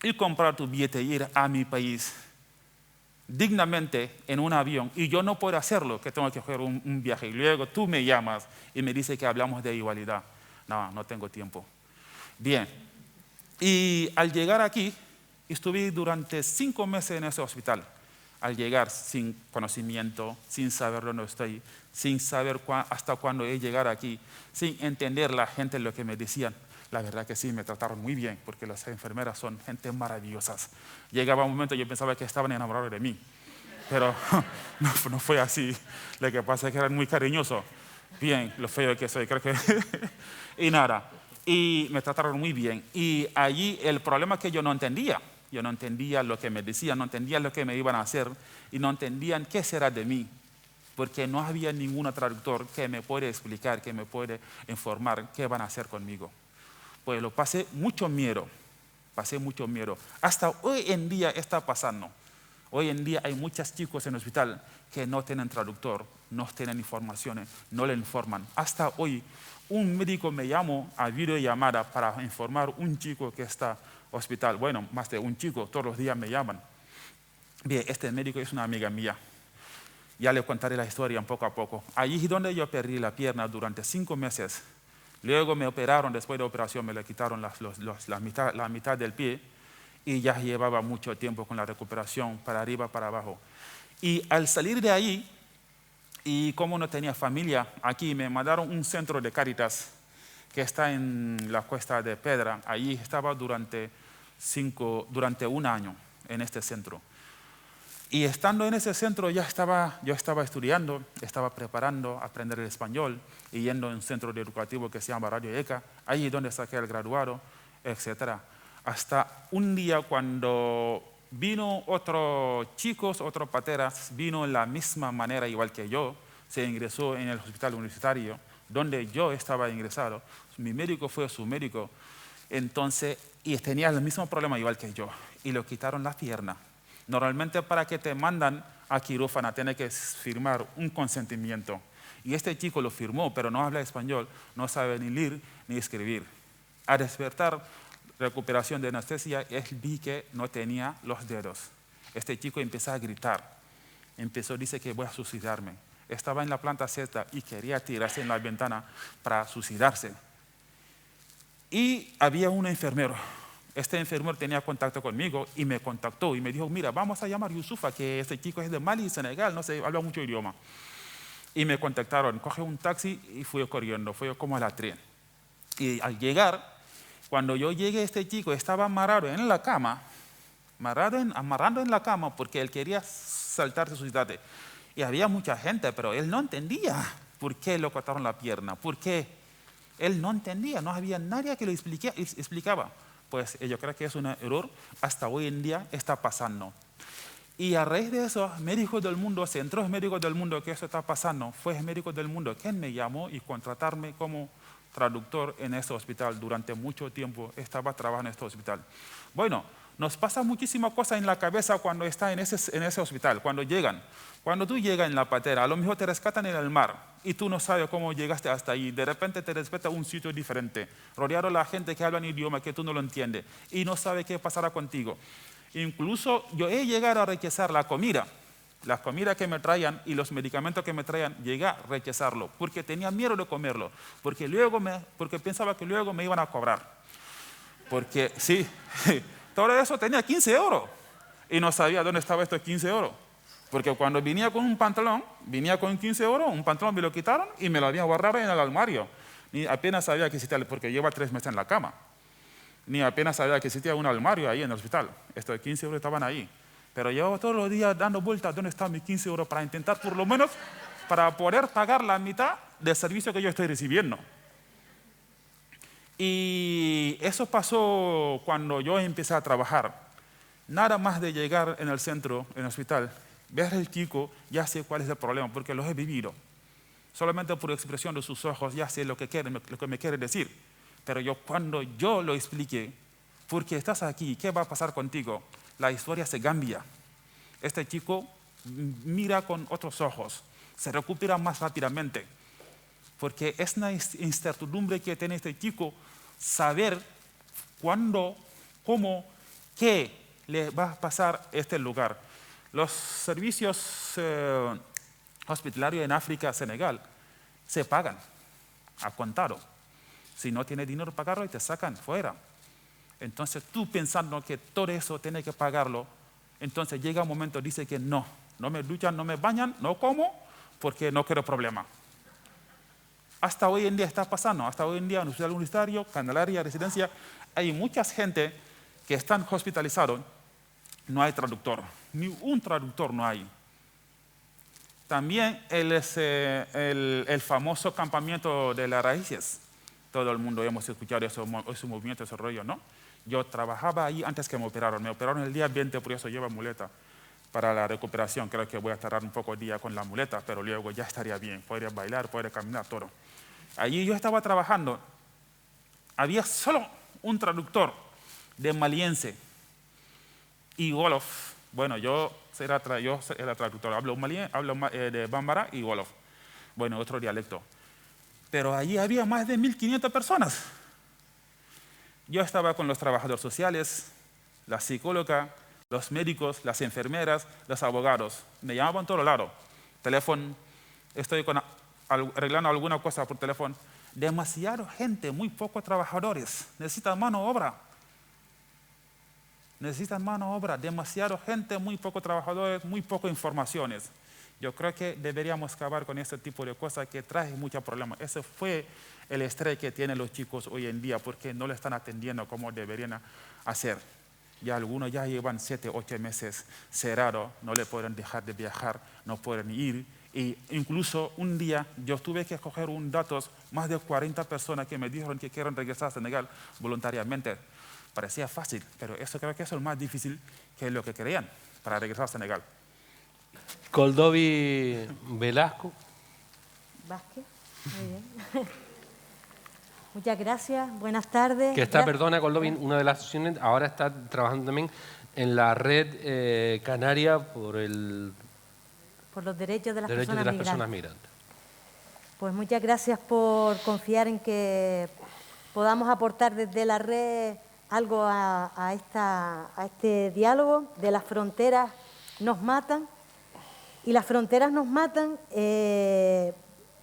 y comprar tu billete e ir a mi país dignamente en un avión y yo no puedo hacerlo, que tengo que hacer un viaje. Y luego tú me llamas y me dices que hablamos de igualdad. No tengo tiempo. Bien, y al llegar aquí, estuve durante 5 meses en ese hospital. Al llegar sin conocimiento, sin saber dónde estoy, sin saber hasta cuándo he llegado aquí, sin entender la gente lo que me decían. La verdad que sí, me trataron muy bien, porque las enfermeras son gente maravillosas. Llegaba un momento yo pensaba que estaban enamorados de mí, pero no fue así. Lo que pasa es que eran muy cariñosos. Bien, lo feo que soy, creo que... y nada, y me trataron muy bien. Y allí el problema es que yo no entendía lo que me decían, no entendía lo que me iban a hacer y no entendían qué será de mí, porque no había ningún traductor que me puede explicar, que me puede informar qué van a hacer conmigo. Pues lo pasé mucho miedo. Hasta hoy en día está pasando. Hoy en día hay muchos chicos en el hospital que no tienen traductor, no tienen informaciones, no le informan. Hasta hoy un médico me llamó a videollamada para informar un chico que está en el hospital. Bueno, más de un chico, todos los días me llaman. Bien, este médico es una amiga mía. Ya le contaré la historia poco a poco. Allí es donde yo perdí la pierna durante 5 meses. Luego me operaron, después de la operación me le quitaron la mitad del pie y ya llevaba mucho tiempo con la recuperación, para arriba, para abajo. Y al salir de ahí, y como no tenía familia, aquí me mandaron un centro de Cáritas que está en la Cuesta de Pedra. Allí estaba durante 1 año en este centro. Y estando en ese centro yo estaba estudiando, estaba preparando a aprender el español y yendo a un centro educativo que se llama Radio ECA, allí donde saqué el graduado, etc. Hasta un día cuando vino otro pateras, vino de la misma manera igual que yo, se ingresó en el hospital universitario donde yo estaba ingresado, mi médico fue su médico, entonces, y tenía el mismo problema igual que yo, y le quitaron la pierna. Normalmente para que te mandan a quirófano tienes que firmar un consentimiento. Y este chico lo firmó, pero no habla español, no sabe ni leer ni escribir. Al despertar, recuperación de anestesia, él vi que no tenía los dedos. Este chico empezó a gritar. Dice que voy a suicidarme. Estaba en la planta sexta y quería tirarse en la ventana para suicidarse. Y había un enfermero. Este enfermero tenía contacto conmigo y me contactó y me dijo, mira, vamos a llamar a Yusufa, que este chico es de Mali, Senegal, no sé, habla mucho idioma. Y me contactaron, cogí un taxi y fui corriendo, fui como a la tren. Y al llegar, cuando yo llegué, este chico estaba amarrado en la cama, amarrando en la cama porque él quería saltarse, suicidarse. Y había mucha gente, pero él no entendía por qué le cortaron la pierna, por qué. Él no entendía, no había nadie que lo explicaba. Pues yo creo que es un error, hasta hoy en día está pasando. Y a raíz de eso, Médicos del Mundo, Centros Médicos del Mundo, que eso está pasando, fue Médicos del Mundo quien me llamó y contratarme como traductor en este hospital. Durante mucho tiempo estaba trabajando en este hospital. Bueno, nos pasa muchísimas cosas en la cabeza cuando está en ese hospital, cuando llegan. Cuando tú llegas en la patera, a lo mejor te rescatan en el mar y tú no sabes cómo llegaste hasta ahí. De repente te despiertas a un sitio diferente, rodeado de la gente que habla un idioma que tú no lo entiendes y no sabes qué pasará contigo. Incluso yo he llegado a rechazar la comida que me traían y los medicamentos que me traían, llegué a rechazarlo porque tenía miedo de comerlo, porque pensaba que luego me iban a cobrar. Porque sí, todo eso tenía 15 euros y no sabía dónde estaba estos 15 euros. Porque cuando venía con un pantalón, venía con 15 euros, un pantalón me lo quitaron y me lo habían guardado en el armario. Ni apenas sabía que existía, porque lleva 3 meses en la cama. Ni apenas sabía que existía un armario ahí en el hospital. Estos 15 euros estaban ahí. Pero yo todos los días dando vueltas, ¿dónde están mis 15 euros? Para intentar por lo menos, para poder pagar la mitad del servicio que yo estoy recibiendo. Y eso pasó cuando yo empecé a trabajar. Nada más de llegar en el centro, en el hospital, ver al chico, ya sé cuál es el problema, porque lo he vivido. Solamente por expresión de sus ojos ya sé lo que me quiere decir. Pero cuando yo lo expliqué, ¿por qué estás aquí? ¿Qué va a pasar contigo? La historia se cambia. Este chico mira con otros ojos, se recupera más rápidamente. Porque es una incertidumbre que tiene este chico, saber cuándo, cómo, qué le va a pasar a este lugar. Los servicios hospitalarios en África, Senegal, se pagan a contado. Si no tienes dinero para pagarlo, te sacan fuera. Entonces tú pensando que todo eso tienes que pagarlo, entonces llega un momento, dice que no me duchan, no me bañan, no como, porque no quiero problema. Hasta hoy en día está pasando, hasta hoy en día en el hospital universitario, Candelaria, Residencia, hay mucha gente que están hospitalizados, no hay traductor, ni un traductor no hay. También el famoso campamento de las raíces, todo el mundo hemos escuchado ese movimiento, ese rollo, ¿no? Yo trabajaba ahí antes que me operaron el día 20, por eso llevo muleta para la recuperación. Creo que voy a tardar un poco el día con la muleta, pero luego ya estaría bien, podría bailar, podría caminar, todo. Allí yo estaba trabajando, había solo un traductor de maliense y wolof. Bueno, yo era traductor, hablo de bambara y wolof, bueno, otro dialecto. Pero allí había más de 1.500 personas. Yo estaba con los trabajadores sociales, la psicóloga, los médicos, las enfermeras, los abogados. Me llamaban todos lados. Teléfono, estoy arreglando alguna cosa por teléfono. Demasiada gente, muy pocos trabajadores. Necesitan mano de obra. Necesitan mano de obra. Demasiada gente, muy pocos trabajadores, muy pocas informaciones. Yo creo que deberíamos acabar con ese tipo de cosas que trae muchos problemas. Ese fue el estrés que tienen los chicos hoy en día porque no le están atendiendo como deberían hacer. Ya algunos ya llevan 7, 8 meses cerrados, no le pueden dejar de viajar, no pueden ir. E incluso un día yo tuve que coger un datos, más de 40 personas que me dijeron que quieren regresar a Senegal voluntariamente. Parecía fácil, pero eso creo que es lo más difícil que lo que querían para regresar a Senegal. Goldovi Velasco. Vázquez, muy bien. Muchas gracias, buenas tardes. Que está, perdona, Goldovi, una de las asociaciones, ahora está trabajando también en la red canaria por los derechos de las personas migrantes. Pues muchas gracias por confiar en que podamos aportar desde la red algo a este diálogo de las fronteras nos matan. Y las fronteras nos matan,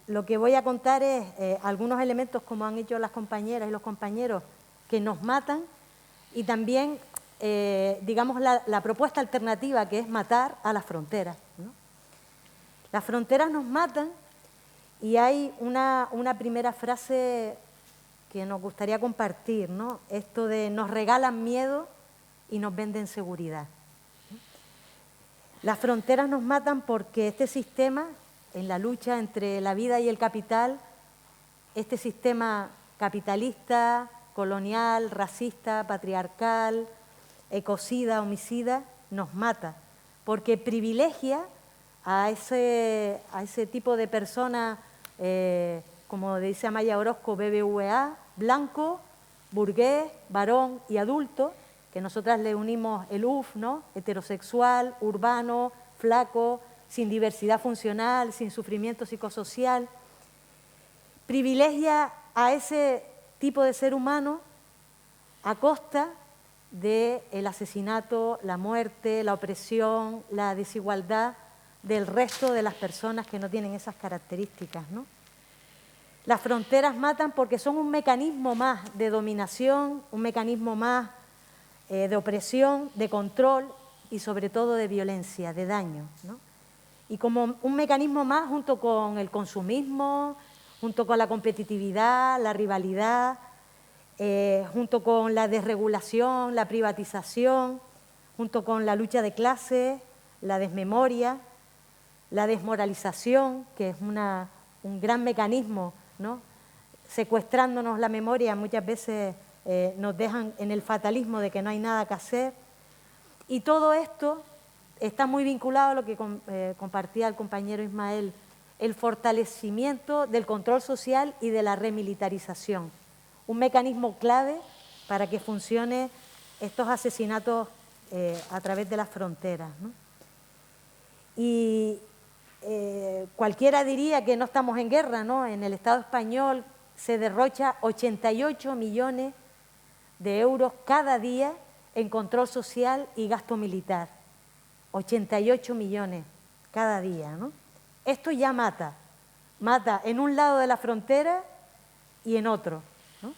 lo que voy a contar es algunos elementos, como han hecho las compañeras y los compañeros, que nos matan, y también, digamos, la propuesta alternativa, que es matar a las fronteras, ¿no? Las fronteras nos matan, y hay una primera frase que nos gustaría compartir, ¿no? Esto de nos regalan miedo y nos venden seguridad. Las fronteras nos matan porque este sistema, en la lucha entre la vida y el capital, este sistema capitalista, colonial, racista, patriarcal, ecocida, homicida, nos mata, porque privilegia a ese tipo de personas, como dice Amaya Orozco, BBVA, blanco, burgués, varón y adulto, que nosotras le unimos el UF, ¿no? Heterosexual, urbano, flaco, sin diversidad funcional, sin sufrimiento psicosocial. Privilegia a ese tipo de ser humano a costa del asesinato, la muerte, la opresión, la desigualdad del resto de las personas que no tienen esas características, ¿no? Las fronteras matan porque son un mecanismo más de dominación, un mecanismo más de opresión, de control y sobre todo de violencia, de daño, ¿no? Y como un mecanismo más junto con el consumismo, junto con la competitividad, la rivalidad, junto con la desregulación, la privatización, junto con la lucha de clases, la desmemoria, la desmoralización, que es un gran mecanismo, ¿no? Secuestrándonos la memoria, muchas veces nos dejan en el fatalismo de que no hay nada que hacer. Y todo esto está muy vinculado a lo que compartía el compañero Ismael, el fortalecimiento del control social y de la remilitarización, un mecanismo clave para que funcione estos asesinatos a través de las fronteras, ¿no? Y cualquiera diría que no estamos en guerra, ¿no? En el Estado español se derrocha 88 millones de euros cada día en control social y gasto militar. 88 millones cada día, ¿no? Esto ya mata en un lado de la frontera y en otro, ¿no?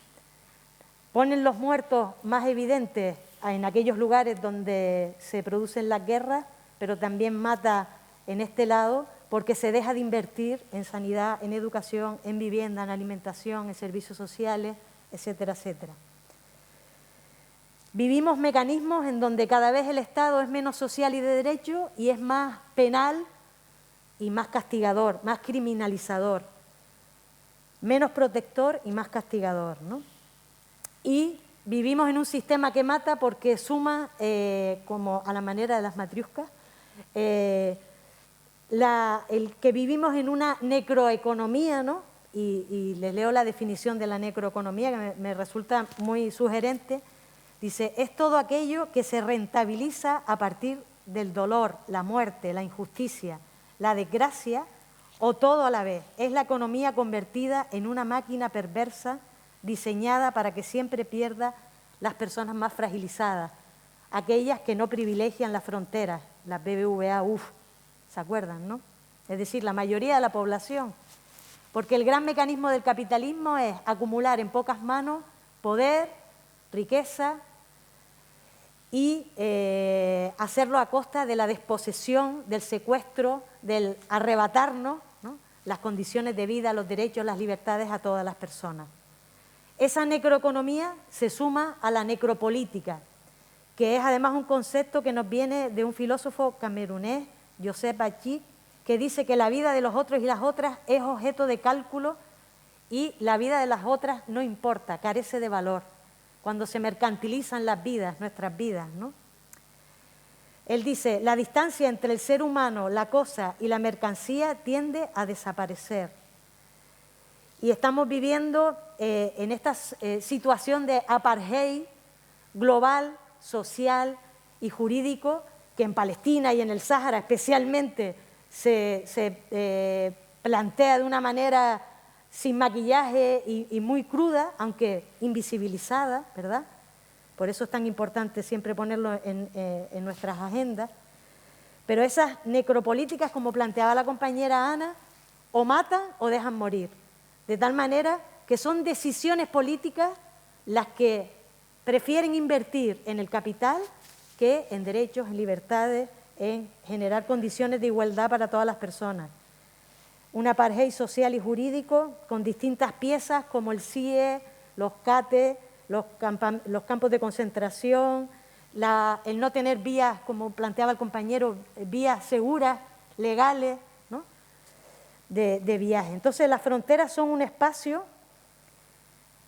Ponen los muertos más evidentes en aquellos lugares donde se producen las guerras, pero también mata en este lado porque se deja de invertir en sanidad, en educación, en vivienda, en alimentación, en servicios sociales, etcétera, etcétera. Vivimos mecanismos en donde cada vez el Estado es menos social y de derecho y es más penal y más castigador, más criminalizador, menos protector y más castigador, ¿no? Y vivimos en un sistema que mata porque suma, como a la manera de las matriuscas, el que vivimos en una necroeconomía, ¿no? Y les leo la definición de la necroeconomía, que me resulta muy sugerente. Dice, es todo aquello que se rentabiliza a partir del dolor, la muerte, la injusticia, la desgracia o todo a la vez. Es la economía convertida en una máquina perversa diseñada para que siempre pierda las personas más fragilizadas, aquellas que no privilegian las fronteras, las BBVA, ¿se acuerdan, no? Es decir, la mayoría de la población. Porque el gran mecanismo del capitalismo es acumular en pocas manos poder, riqueza y hacerlo a costa de la desposesión, del secuestro, del arrebatarnos, ¿no?, las condiciones de vida, los derechos, las libertades a todas las personas. Esa necroeconomía se suma a la necropolítica, que es además un concepto que nos viene de un filósofo camerunés, Joseph Achi, que dice que la vida de los otros y las otras es objeto de cálculo y la vida de las otras no importa, carece de valor, cuando se mercantilizan las vidas, nuestras vidas, ¿no? Él dice, la distancia entre el ser humano, la cosa y la mercancía tiende a desaparecer. Y estamos viviendo en esta situación de apartheid global, social y jurídico, que en Palestina y en el Sáhara especialmente se plantea de una manera sin maquillaje y muy cruda, aunque invisibilizada, ¿verdad? Por eso es tan importante siempre ponerlo en nuestras agendas. Pero esas necropolíticas, como planteaba la compañera Ana, o matan o dejan morir. De tal manera que son decisiones políticas las que prefieren invertir en el capital que en derechos, en libertades, en generar condiciones de igualdad para todas las personas. Un apartheid social y jurídico con distintas piezas como el CIE, los CATE, los campos de concentración, el no tener vías, como planteaba el compañero, vías seguras, legales, ¿no?, de viaje. Entonces, las fronteras son un espacio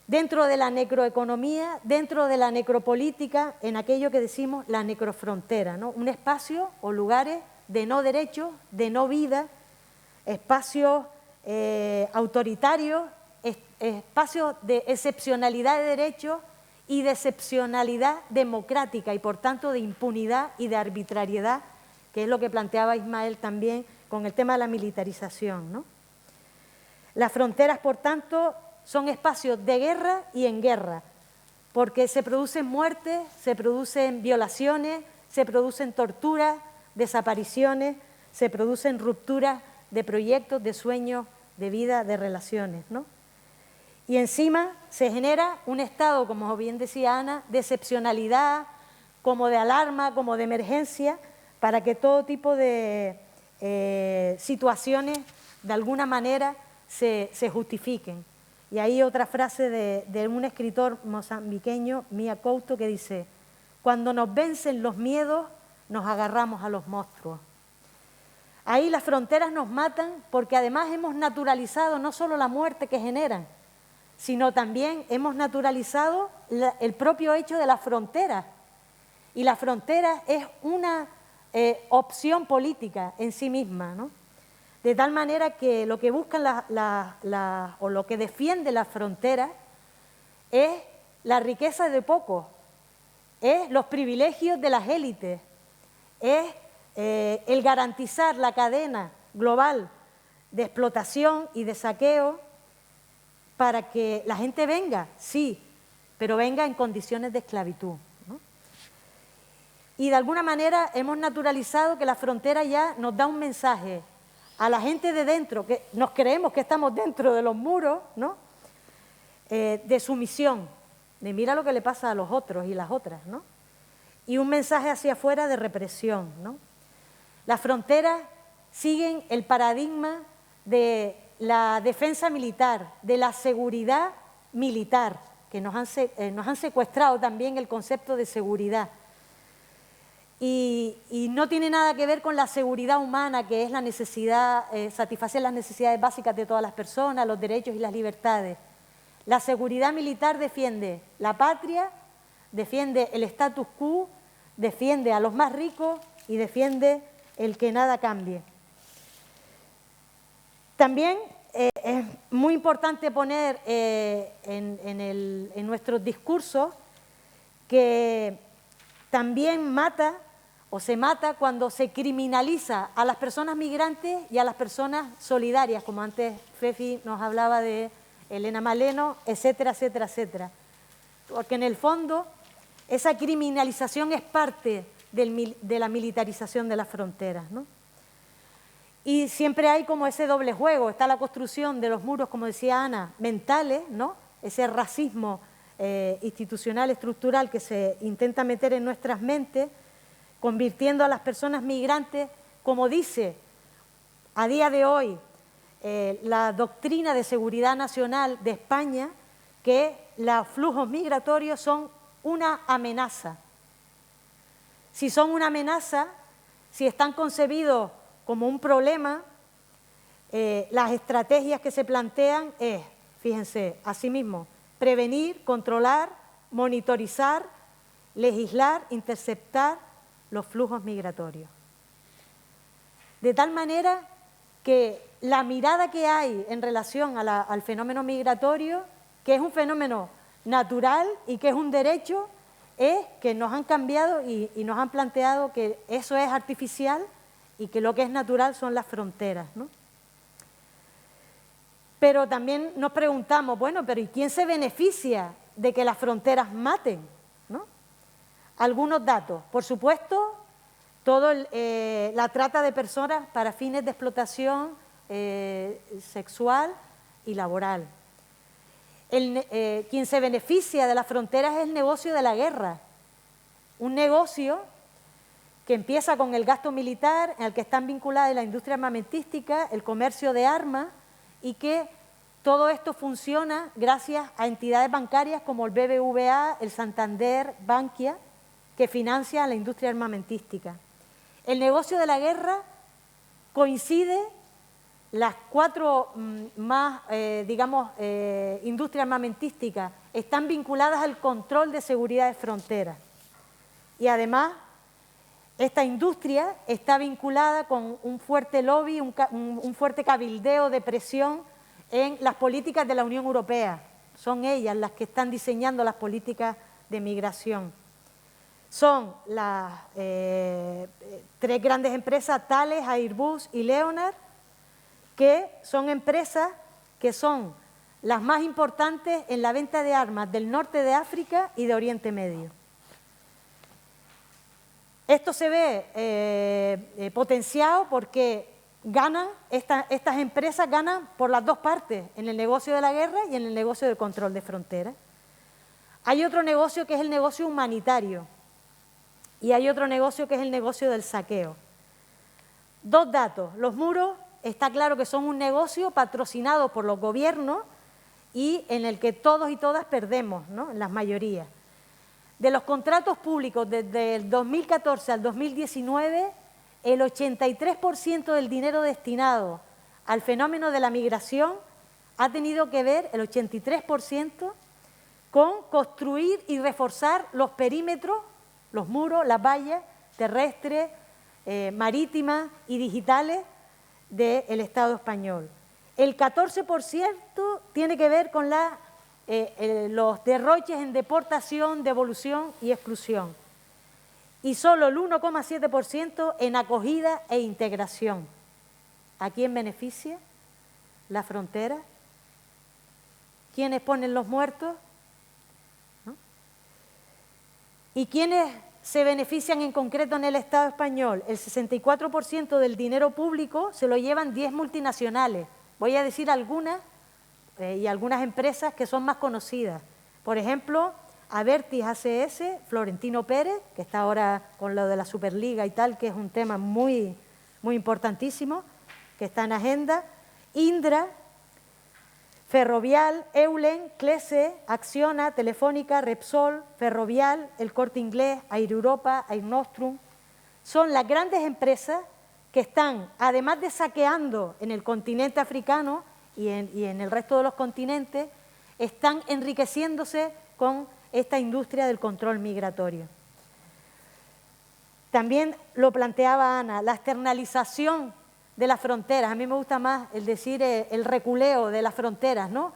dentro de la necroeconomía, dentro de la necropolítica, en aquello que decimos la necrofrontera, ¿no? Un espacio o lugares de no derechos, de no vida, espacios autoritarios, espacios de excepcionalidad de derechos y de excepcionalidad democrática y, por tanto, de impunidad y de arbitrariedad, que es lo que planteaba Ismael también con el tema de la militarización, ¿no? Las fronteras, por tanto, son espacios de guerra y en guerra, porque se producen muertes, se producen violaciones, se producen torturas, desapariciones, se producen rupturas de proyectos, de sueños, de vida, de relaciones, ¿no? Y encima se genera un estado, como bien decía Ana, de excepcionalidad, como de alarma, como de emergencia, para que todo tipo de situaciones, de alguna manera, se justifiquen. Y hay otra frase de un escritor mozambiqueño, Mia Couto, que dice: cuando nos vencen los miedos, nos agarramos a los monstruos. Ahí las fronteras nos matan porque además hemos naturalizado no solo la muerte que generan, sino también hemos naturalizado el propio hecho de las fronteras. Y la frontera es una opción política en sí misma, ¿no? De tal manera que lo que buscan o lo que defiende las fronteras es la riqueza de pocos, es los privilegios de las élites, es el garantizar la cadena global de explotación y de saqueo para que la gente venga, sí, pero venga en condiciones de esclavitud, ¿no? Y de alguna manera hemos naturalizado que la frontera ya nos da un mensaje a la gente de dentro, que nos creemos que estamos dentro de los muros, ¿no?, de sumisión, de mira lo que le pasa a los otros y las otras, ¿no? Y un mensaje hacia afuera de represión, ¿no? Las fronteras siguen el paradigma de la defensa militar, de la seguridad militar, que nos han secuestrado también el concepto de seguridad. Y no tiene nada que ver con la seguridad humana, que es la necesidad, satisfacer las necesidades básicas de todas las personas, los derechos y las libertades. La seguridad militar defiende la patria, defiende el status quo, defiende a los más ricos y defiende el que nada cambie. También es muy importante poner en nuestros discursos que también mata o se mata cuando se criminaliza a las personas migrantes y a las personas solidarias, como antes Fefi nos hablaba de Elena Maleno, etcétera, etcétera, etcétera. Porque en el fondo esa criminalización es parte de la militarización de las fronteras, ¿no? Y siempre hay como ese doble juego, está la construcción de los muros, como decía Ana, mentales, ¿no? Ese racismo institucional, estructural que se intenta meter en nuestras mentes, convirtiendo a las personas migrantes, como dice a día de hoy la doctrina de seguridad nacional de España, que los flujos migratorios son una amenaza. Si son una amenaza, si están concebidos como un problema, las estrategias que se plantean es, fíjense, asimismo, prevenir, controlar, monitorizar, legislar, interceptar los flujos migratorios. De tal manera que la mirada que hay en relación al fenómeno migratorio, que es un fenómeno natural y que es un derecho, es que nos han cambiado y nos han planteado que eso es artificial y que lo que es natural son las fronteras, ¿no? Pero también nos preguntamos, bueno, pero ¿y quién se beneficia de que las fronteras maten, ¿no? Algunos datos. Por supuesto, la trata de personas para fines de explotación sexual y laboral. Quien se beneficia de las fronteras es el negocio de la guerra. Un negocio que empieza con el gasto militar, en el que están vinculadas la industria armamentística, el comercio de armas, y que todo esto funciona gracias a entidades bancarias como el BBVA, el Santander, Bankia, que financian la industria armamentística. El negocio de la guerra coincide, las cuatro más, industrias armamentísticas están vinculadas al control de seguridad de fronteras. Y además, esta industria está vinculada con un fuerte lobby, un fuerte cabildeo de presión en las políticas de la Unión Europea. Son ellas las que están diseñando las políticas de migración. Son las tres grandes empresas, Thales, Airbus y Leonard, que son empresas que son las más importantes en la venta de armas del norte de África y de Oriente Medio. Esto se ve potenciado porque estas empresas ganan por las dos partes, en el negocio de la guerra y en el negocio del control de fronteras. Hay otro negocio que es el negocio humanitario y hay otro negocio que es el negocio del saqueo. Dos datos. Los muros, está claro que son un negocio patrocinado por los gobiernos y en el que todos y todas perdemos, ¿no?, en las mayorías. De los contratos públicos desde el 2014 al 2019, el 83% del dinero destinado al fenómeno de la migración ha tenido que ver, el 83%, con construir y reforzar los perímetros, los muros, las vallas terrestres, marítimas y digitales del Estado español. El 14% tiene que ver con los derroches en deportación, devolución y exclusión. Y solo el 1,7% en acogida e integración. ¿A quién beneficia la frontera? ¿Quiénes ponen los muertos? ¿No? ¿Y quiénes se benefician en concreto en el Estado español? El 64% del dinero público se lo llevan 10 multinacionales. Voy a decir algunas y algunas empresas que son más conocidas. Por ejemplo, Abertis ACS, Florentino Pérez, que está ahora con lo de la Superliga y tal, que es un tema muy, muy importantísimo, que está en agenda. Indra, Ferrovial, Eulen, Clece, Acciona, Telefónica, Repsol, Ferrovial, El Corte Inglés, Air Europa, Air Nostrum. Son las grandes empresas que están, además de saqueando en el continente africano y en el resto de los continentes, están enriqueciéndose con esta industria del control migratorio. También lo planteaba Ana, la externalización de las fronteras. A mí me gusta más el decir el reculeo de las fronteras, ¿no?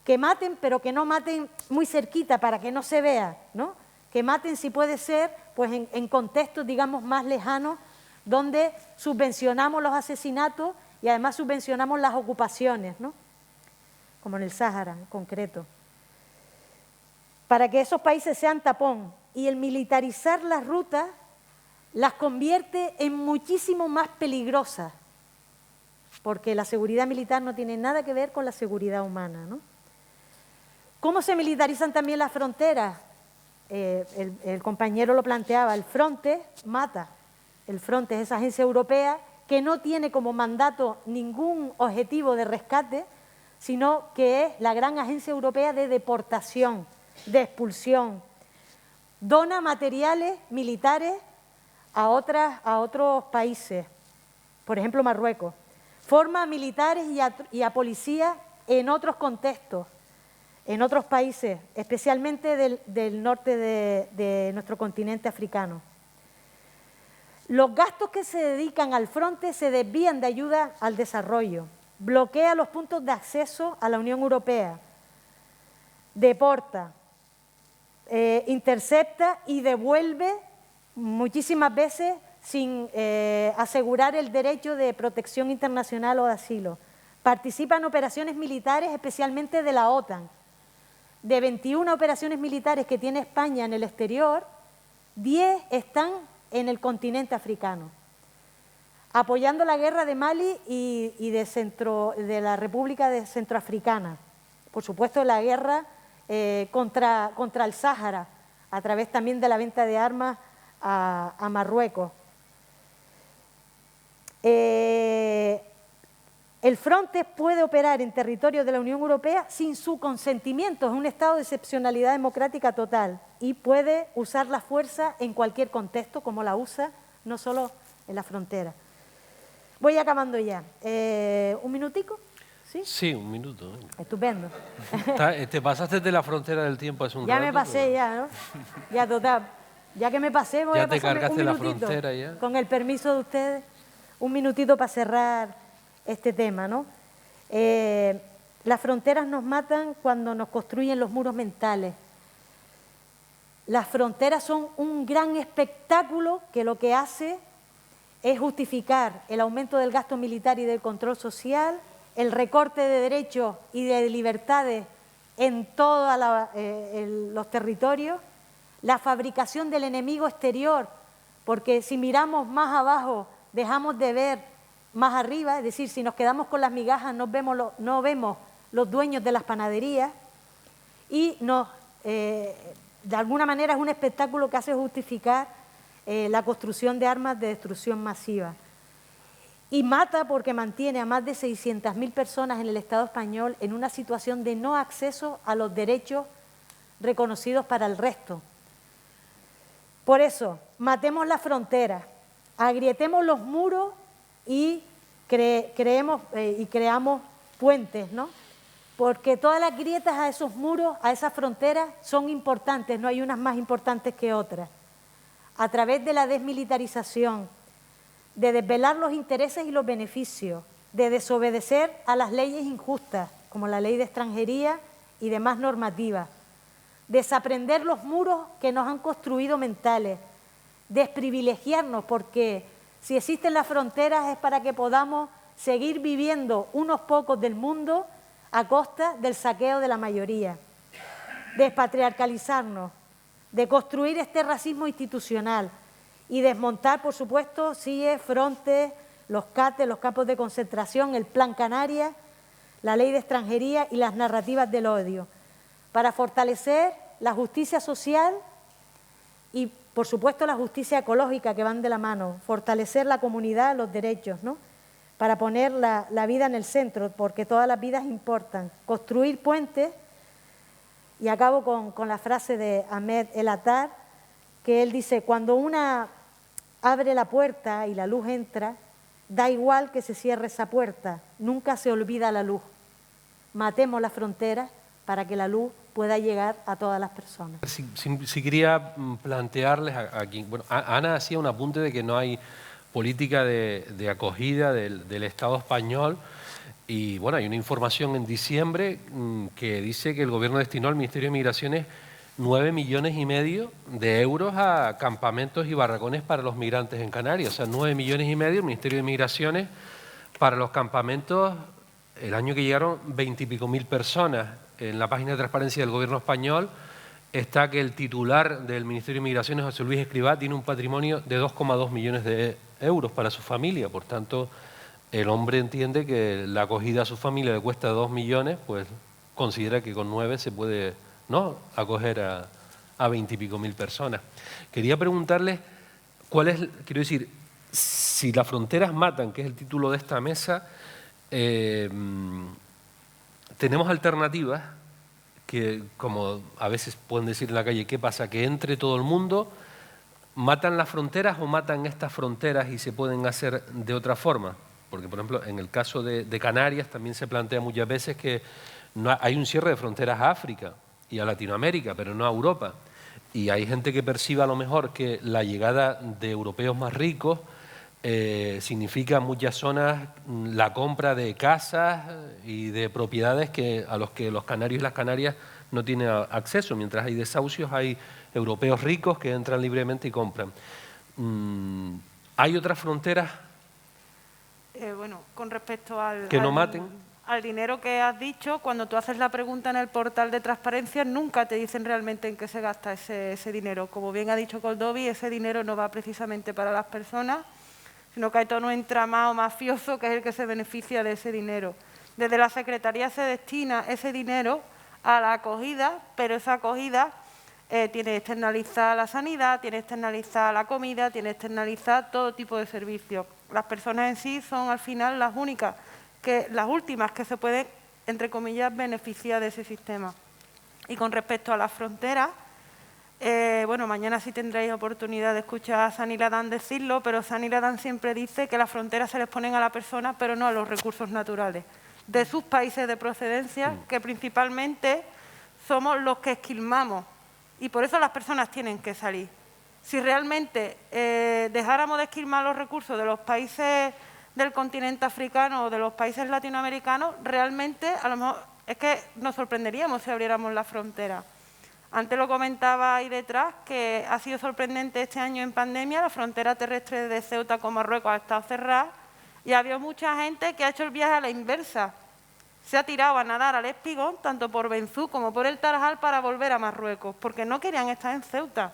Que maten, pero que no maten muy cerquita para que no se vea, ¿no? Que maten, si puede ser, pues en contextos, digamos, más lejanos, donde subvencionamos los asesinatos y además subvencionamos las ocupaciones, ¿no?, como en el Sáhara en concreto, para que esos países sean tapón. Y el militarizar las rutas las convierte en muchísimo más peligrosas, porque la seguridad militar no tiene nada que ver con la seguridad humana, ¿no? ¿Cómo se militarizan también las fronteras? El compañero lo planteaba, el Frontex mata. El Frontex es esa agencia europea que no tiene como mandato ningún objetivo de rescate, sino que es la gran agencia europea de deportación, de expulsión. Dona materiales militares a otros países, por ejemplo Marruecos. Forma a militares y a policías en otros contextos, en otros países, especialmente del norte de nuestro continente africano. Los gastos que se dedican al Frontex se desvían de ayuda al desarrollo, bloquea los puntos de acceso a la Unión Europea, deporta, intercepta y devuelve muchísimas veces sin asegurar el derecho de protección internacional o de asilo. Participa en operaciones militares, especialmente de la OTAN. De 21 operaciones militares que tiene España en el exterior, 10 están en el continente africano, apoyando la guerra de Mali y de la República Centroafricana. Por supuesto, la guerra contra el Sáhara, a través también de la venta de armas a Marruecos. El Frontex puede operar en territorio de la Unión Europea sin su consentimiento, es un estado de excepcionalidad democrática total y puede usar la fuerza en cualquier contexto, como la usa, no solo en la frontera. Voy acabando ya. ¿Un minutico? ¿Sí? Sí, un minuto. Venga. Estupendo. Te pasaste de la frontera del tiempo hace un rato. Ya me pasé, pero... ya, ¿no? Ya, total. Ya que me pasé, voy a pasarme cargaste un la minutito, frontera ya. con el permiso de ustedes, un minutito para cerrar este tema, ¿no? Las fronteras nos matan cuando nos construyen los muros mentales. Las fronteras son un gran espectáculo que lo que hace es justificar el aumento del gasto militar y del control social, el recorte de derechos y de libertades en todos los territorios, la fabricación del enemigo exterior, porque si miramos más abajo dejamos de ver más arriba, es decir, si nos quedamos con las migajas no vemos los dueños de las panaderías y de alguna manera es un espectáculo que hace justificar la construcción de armas de destrucción masiva. Y mata porque mantiene a más de 600.000 personas en el Estado español en una situación de no acceso a los derechos reconocidos para el resto. Por eso, matemos las fronteras, agrietemos los muros y creamos puentes, ¿no? Porque todas las grietas a esos muros, a esas fronteras, son importantes, no hay unas más importantes que otras. A través de la desmilitarización, de desvelar los intereses y los beneficios, de desobedecer a las leyes injustas, como la ley de extranjería y demás normativas, desaprender los muros que nos han construido mentales, desprivilegiarnos, porque si existen las fronteras es para que podamos seguir viviendo unos pocos del mundo a costa del saqueo de la mayoría, despatriarcalizarnos, de construir este racismo institucional y desmontar, por supuesto, CIE, Frontex, los CATE, los campos de concentración, el Plan Canarias, la ley de extranjería y las narrativas del odio, para fortalecer la justicia social y, por supuesto, la justicia ecológica que van de la mano, fortalecer la comunidad, los derechos, ¿no? Para poner la vida en el centro, porque todas las vidas importan, construir puentes. Y acabo con la frase de Ahmed El Attar, que él dice, cuando una abre la puerta y la luz entra, da igual que se cierre esa puerta, nunca se olvida la luz. Matemos las fronteras para que la luz pueda llegar a todas las personas. Si quería plantearles aquí, bueno, Ana hacía un apunte de que no hay política de acogida del Estado español. Y bueno, hay una información en diciembre que dice que el Gobierno destinó al Ministerio de Migraciones 9,5 millones de euros a campamentos y barracones para los migrantes en Canarias. O sea, 9,5 millones el Ministerio de Migraciones para los campamentos. El año que llegaron 20 y pico mil personas. En la página de transparencia del Gobierno español está que el titular del Ministerio de Migraciones, José Luis Escrivá, tiene un patrimonio de 2,2 millones de euros para su familia. Por tanto, el hombre entiende que la acogida a su familia le cuesta 2 millones, pues considera que con 9 se puede, ¿no?, acoger a 20 y pico mil personas. Quería preguntarles quiero decir, si las fronteras matan, que es el título de esta mesa, tenemos alternativas que, como a veces pueden decir en la calle, ¿qué pasa? Que entre todo el mundo, ¿matan las fronteras o matan estas fronteras y se pueden hacer de otra forma? Porque, por ejemplo, en el caso de Canarias también se plantea muchas veces que hay un cierre de fronteras a África y a Latinoamérica, pero no a Europa. Y hay gente que percibe a lo mejor que la llegada de europeos más ricos significa en muchas zonas la compra de casas y de propiedades a los que los canarios y las canarias no tienen acceso. Mientras hay desahucios, hay europeos ricos que entran libremente y compran. ¿Hay otras fronteras? Bueno, con respecto al... ¿Que no maten? al dinero que has dicho, cuando tú haces la pregunta en el portal de transparencia, nunca te dicen realmente en qué se gasta ese dinero. Como bien ha dicho Coldovi, ese dinero no va precisamente para las personas, sino que hay todo un entramado mafioso que es el que se beneficia de ese dinero. Desde la Secretaría se destina ese dinero a la acogida, pero esa acogida tiene externalizada la sanidad, tiene externalizada la comida, tiene externalizada todo tipo de servicios. Las personas en sí son al final las últimas que se pueden, entre comillas, beneficiar de ese sistema. Y con respecto a las fronteras, bueno, mañana sí tendréis oportunidad de escuchar a Sani Ladán decirlo, pero Sani Ladán siempre dice que las fronteras se les ponen a la persona, pero no a los recursos naturales de sus países de procedencia, que principalmente somos los que esquilmamos, y por eso las personas tienen que salir. Si realmente dejáramos de esquilmar los recursos de los países del continente africano o de los países latinoamericanos, realmente a lo mejor es que nos sorprenderíamos si abriéramos la frontera. Antes lo comentaba ahí detrás, que ha sido sorprendente este año en pandemia, la frontera terrestre de Ceuta con Marruecos ha estado cerrada y ha habido mucha gente que ha hecho el viaje a la inversa. Se ha tirado a nadar al Espigón, tanto por Benzú como por el Tarajal, para volver a Marruecos, porque no querían estar en Ceuta.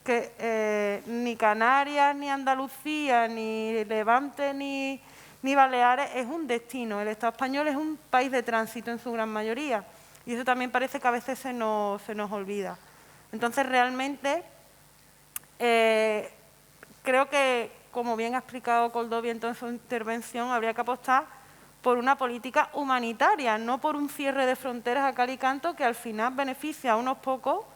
Que ni Canarias, ni Andalucía, ni Levante, ni Baleares es un destino. El Estado español es un país de tránsito en su gran mayoría. Y eso también parece que a veces se nos olvida. Entonces, realmente, creo que, como bien ha explicado Coldovi en su intervención, habría que apostar por una política humanitaria, no por un cierre de fronteras a cal y canto que al final beneficia a unos pocos,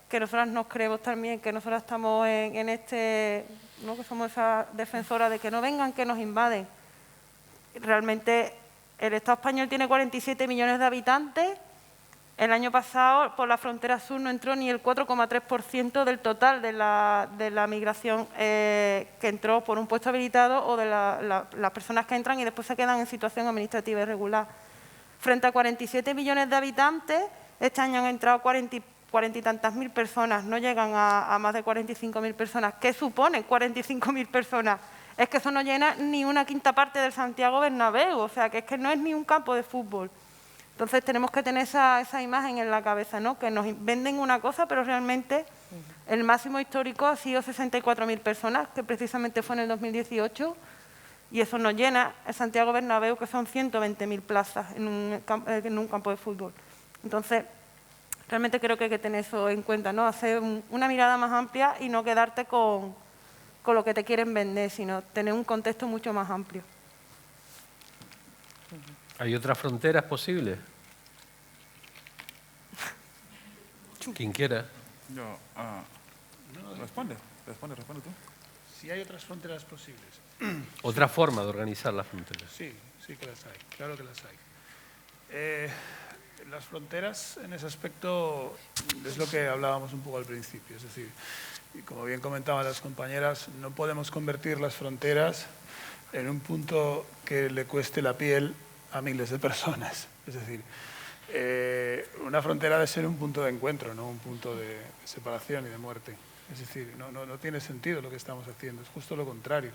que nosotras nos creemos también, que nosotras estamos en este, ¿no?, que somos esa defensora de que no vengan, que nos invaden. Realmente el Estado español tiene 47 millones de habitantes. El año pasado por la frontera sur no entró ni el 4,3% del total de la migración que entró por un puesto habilitado o de las personas que entran y después se quedan en situación administrativa irregular. Frente a 47 millones de habitantes, este año han entrado 40 y tantas mil personas, no llegan a más de 45.000 personas. ¿Qué supone 45.000 personas? Es que eso no llena ni una quinta parte del Santiago Bernabéu, o sea, que es que no es ni un campo de fútbol. Entonces tenemos que tener esa imagen en la cabeza, ¿no?, que nos venden una cosa, pero realmente el máximo histórico ha sido 64.000 personas, que precisamente fue en el 2018, y eso nos llena el Santiago Bernabéu, que son 120.000 plazas en un campo de fútbol. Entonces, realmente creo que hay que tener eso en cuenta, ¿no?, hacer una mirada más amplia y no quedarte con lo que te quieren vender, sino tener un contexto mucho más amplio. ¿Hay otras fronteras posibles? Quien quiera. Responde tú. Si hay otras fronteras posibles. Otra forma de organizar las fronteras. Sí, sí que las hay, claro que las hay. Las fronteras en ese aspecto es lo que hablábamos un poco al principio, es decir, y como bien comentaban las compañeras, no podemos convertir las fronteras en un punto que le cueste la piel a miles de personas. Es decir, una frontera debe ser un punto de encuentro, no un punto de separación y de muerte. Es decir, no tiene sentido lo que estamos haciendo, es justo lo contrario.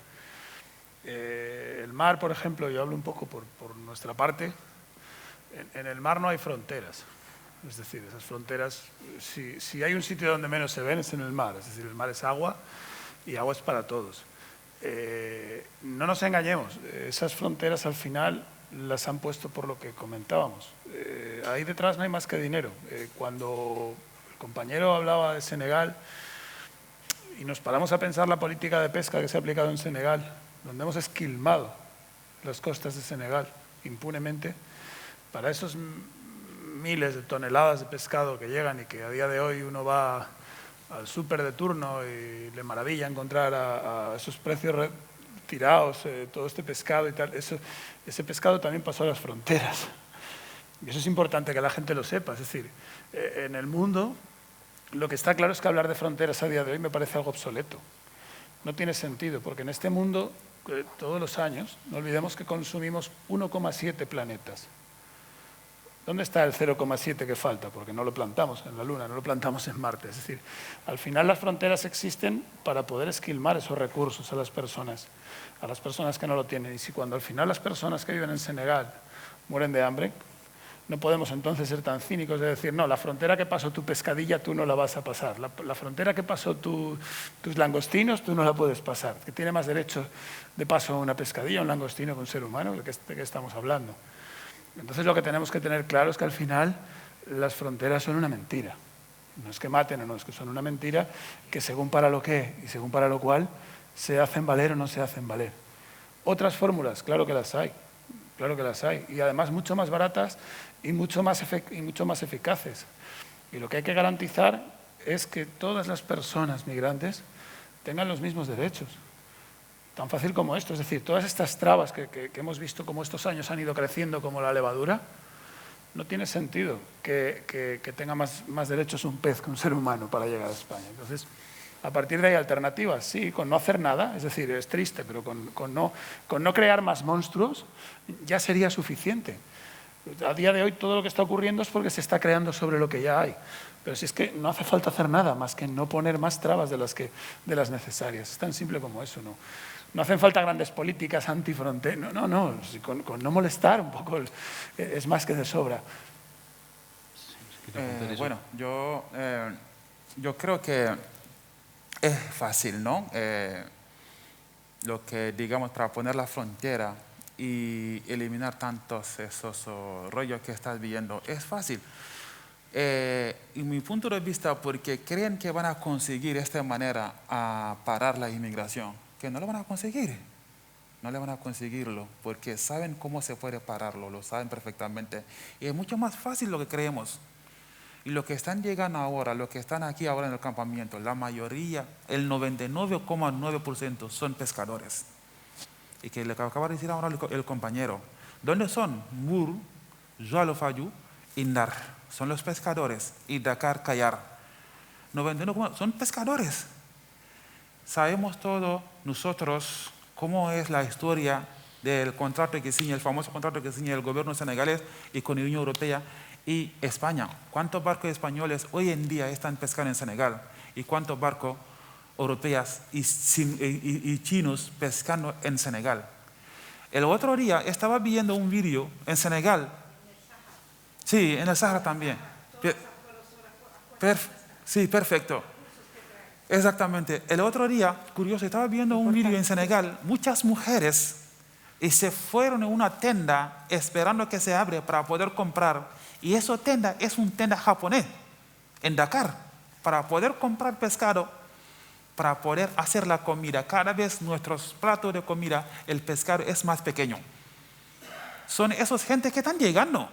El mar, por ejemplo, yo hablo un poco por nuestra parte, en el mar no hay fronteras. Es decir, esas fronteras, si hay un sitio donde menos se ven es en el mar. Es decir, el mar es agua y agua es para todos. No nos engañemos, esas fronteras al final las han puesto por lo que comentábamos. Ahí detrás no hay más que dinero. Cuando el compañero hablaba de Senegal y nos paramos a pensar la política de pesca que se ha aplicado en Senegal, donde hemos esquilmado las costas de Senegal impunemente, para esos miles de toneladas de pescado que llegan y que a día de hoy uno va al súper de turno y le maravilla encontrar a esos precios tirados, todo este pescado y tal, ese pescado también pasó a las fronteras. Y eso es importante que la gente lo sepa. Es decir, en el mundo lo que está claro es que hablar de fronteras a día de hoy me parece algo obsoleto. No tiene sentido, porque en este mundo, todos los años, no olvidemos que consumimos 1,7 planetas. ¿Dónde está el 0,7 que falta? Porque no lo plantamos en la Luna, no lo plantamos en Marte. Es decir, al final las fronteras existen para poder esquilmar esos recursos a las personas que no lo tienen. Y si cuando al final las personas que viven en Senegal mueren de hambre. No podemos entonces ser tan cínicos de decir, no, la frontera que pasó tu pescadilla tú no la vas a pasar. La frontera que pasó tus langostinos tú no la puedes pasar. Que tiene más derecho de paso una pescadilla, un langostino que un ser humano, ¿de qué estamos hablando? Entonces lo que tenemos que tener claro es que al final las fronteras son una mentira. No es que maten o no, es que son una mentira que según para lo que y según para lo cual se hacen valer o no se hacen valer. Otras fórmulas, claro que las hay. Claro que las hay, y además mucho más baratas y mucho más eficaces. Y lo que hay que garantizar es que todas las personas migrantes tengan los mismos derechos. Tan fácil como esto, es decir, todas estas trabas que hemos visto como estos años han ido creciendo como la levadura, no tiene sentido que tenga más derechos un pez que un ser humano para llegar a España. Entonces, a partir de ahí, alternativas, sí, con no hacer nada, es decir, es triste, pero con no crear más monstruos ya sería suficiente. A día de hoy todo lo que está ocurriendo es porque se está creando sobre lo que ya hay. Pero si es que no hace falta hacer nada más que no poner más trabas de las necesarias. Es tan simple como eso, ¿no? No hacen falta grandes políticas antifronteras, no, con no molestar un poco es más que de sobra. Bueno, yo creo que es fácil, ¿no? Lo que, digamos, para poner la frontera y eliminar tantos esos rollos que estás viendo, es fácil. Y mi punto de vista, porque creen que van a conseguir de esta manera a parar la inmigración, que no lo van a conseguir. No le van a conseguirlo, porque saben cómo se puede pararlo, lo saben perfectamente. Y es mucho más fácil lo que creemos. Y los que están llegando ahora, los que están aquí ahora en el campamento, la mayoría, el 99,9% son pescadores. Y que le acaba de decir ahora el compañero, ¿dónde son? Mur, Joao Fayu y Ndar. Son los pescadores. Y Dakar, Cayar. 99,9% son pescadores. Sabemos todo nosotros cómo es la historia del contrato que signa, el famoso contrato que signa el gobierno senegalés y con la Unión Europea y España. ¿Cuántos barcos españoles hoy en día están pescando en Senegal? ¿Y cuántos barcos europeos y chinos pescando en Senegal? El otro día estaba viendo un vídeo en Senegal. Sí, en el Sahara también. Sí, perfecto. Exactamente. El otro día, curioso, estaba viendo un vídeo en Senegal, muchas mujeres y se fueron a una tienda esperando que se abra para poder comprar. Y esa tienda es una tienda japonés en Dakar para poder comprar pescado, para poder hacer la comida. Cada vez nuestros platos de comida, el pescado es más pequeño. Son esos gente que están llegando,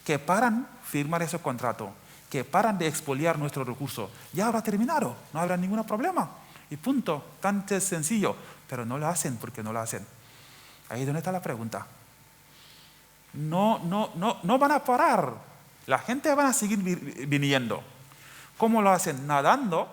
que paran de firmar ese contrato, que paran de expoliar nuestros recursos. Ya habrá terminado, no habrá ningún problema. Y punto, tan sencillo. Pero no lo hacen porque no lo hacen. Ahí es donde está la pregunta. No van a parar. La gente va a seguir viniendo. ¿Cómo lo hacen? Nadando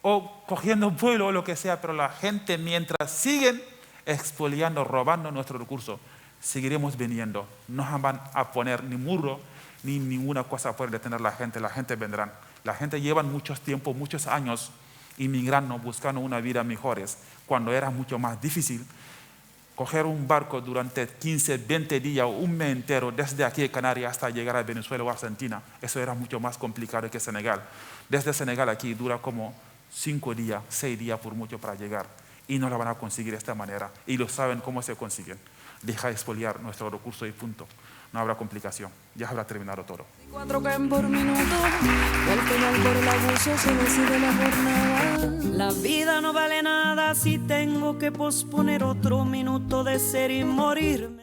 o cogiendo un vuelo o lo que sea, pero la gente mientras siguen expoliando, robando nuestros recursos, seguiremos viniendo. No van a poner ni muro ni ninguna cosa para detener a la gente vendrá. La gente lleva mucho tiempo, muchos años inmigrando, buscando una vida mejores, cuando era mucho más difícil. Coger un barco durante 15, 20 días o un mes entero desde aquí de Canarias hasta llegar a Venezuela o Argentina, eso era mucho más complicado que Senegal. Desde Senegal aquí dura como 5 días, 6 días por mucho para llegar. Y no la van a conseguir de esta manera. Y lo saben cómo se consiguen. Deja de expoliar nuestro recurso y punto. No habrá complicación. Ya habrá terminado todo. 4 caen por minuto, y al final por el abuso se decide la jornada. La vida no vale nada si tengo que posponer otro minuto de ser y morirme.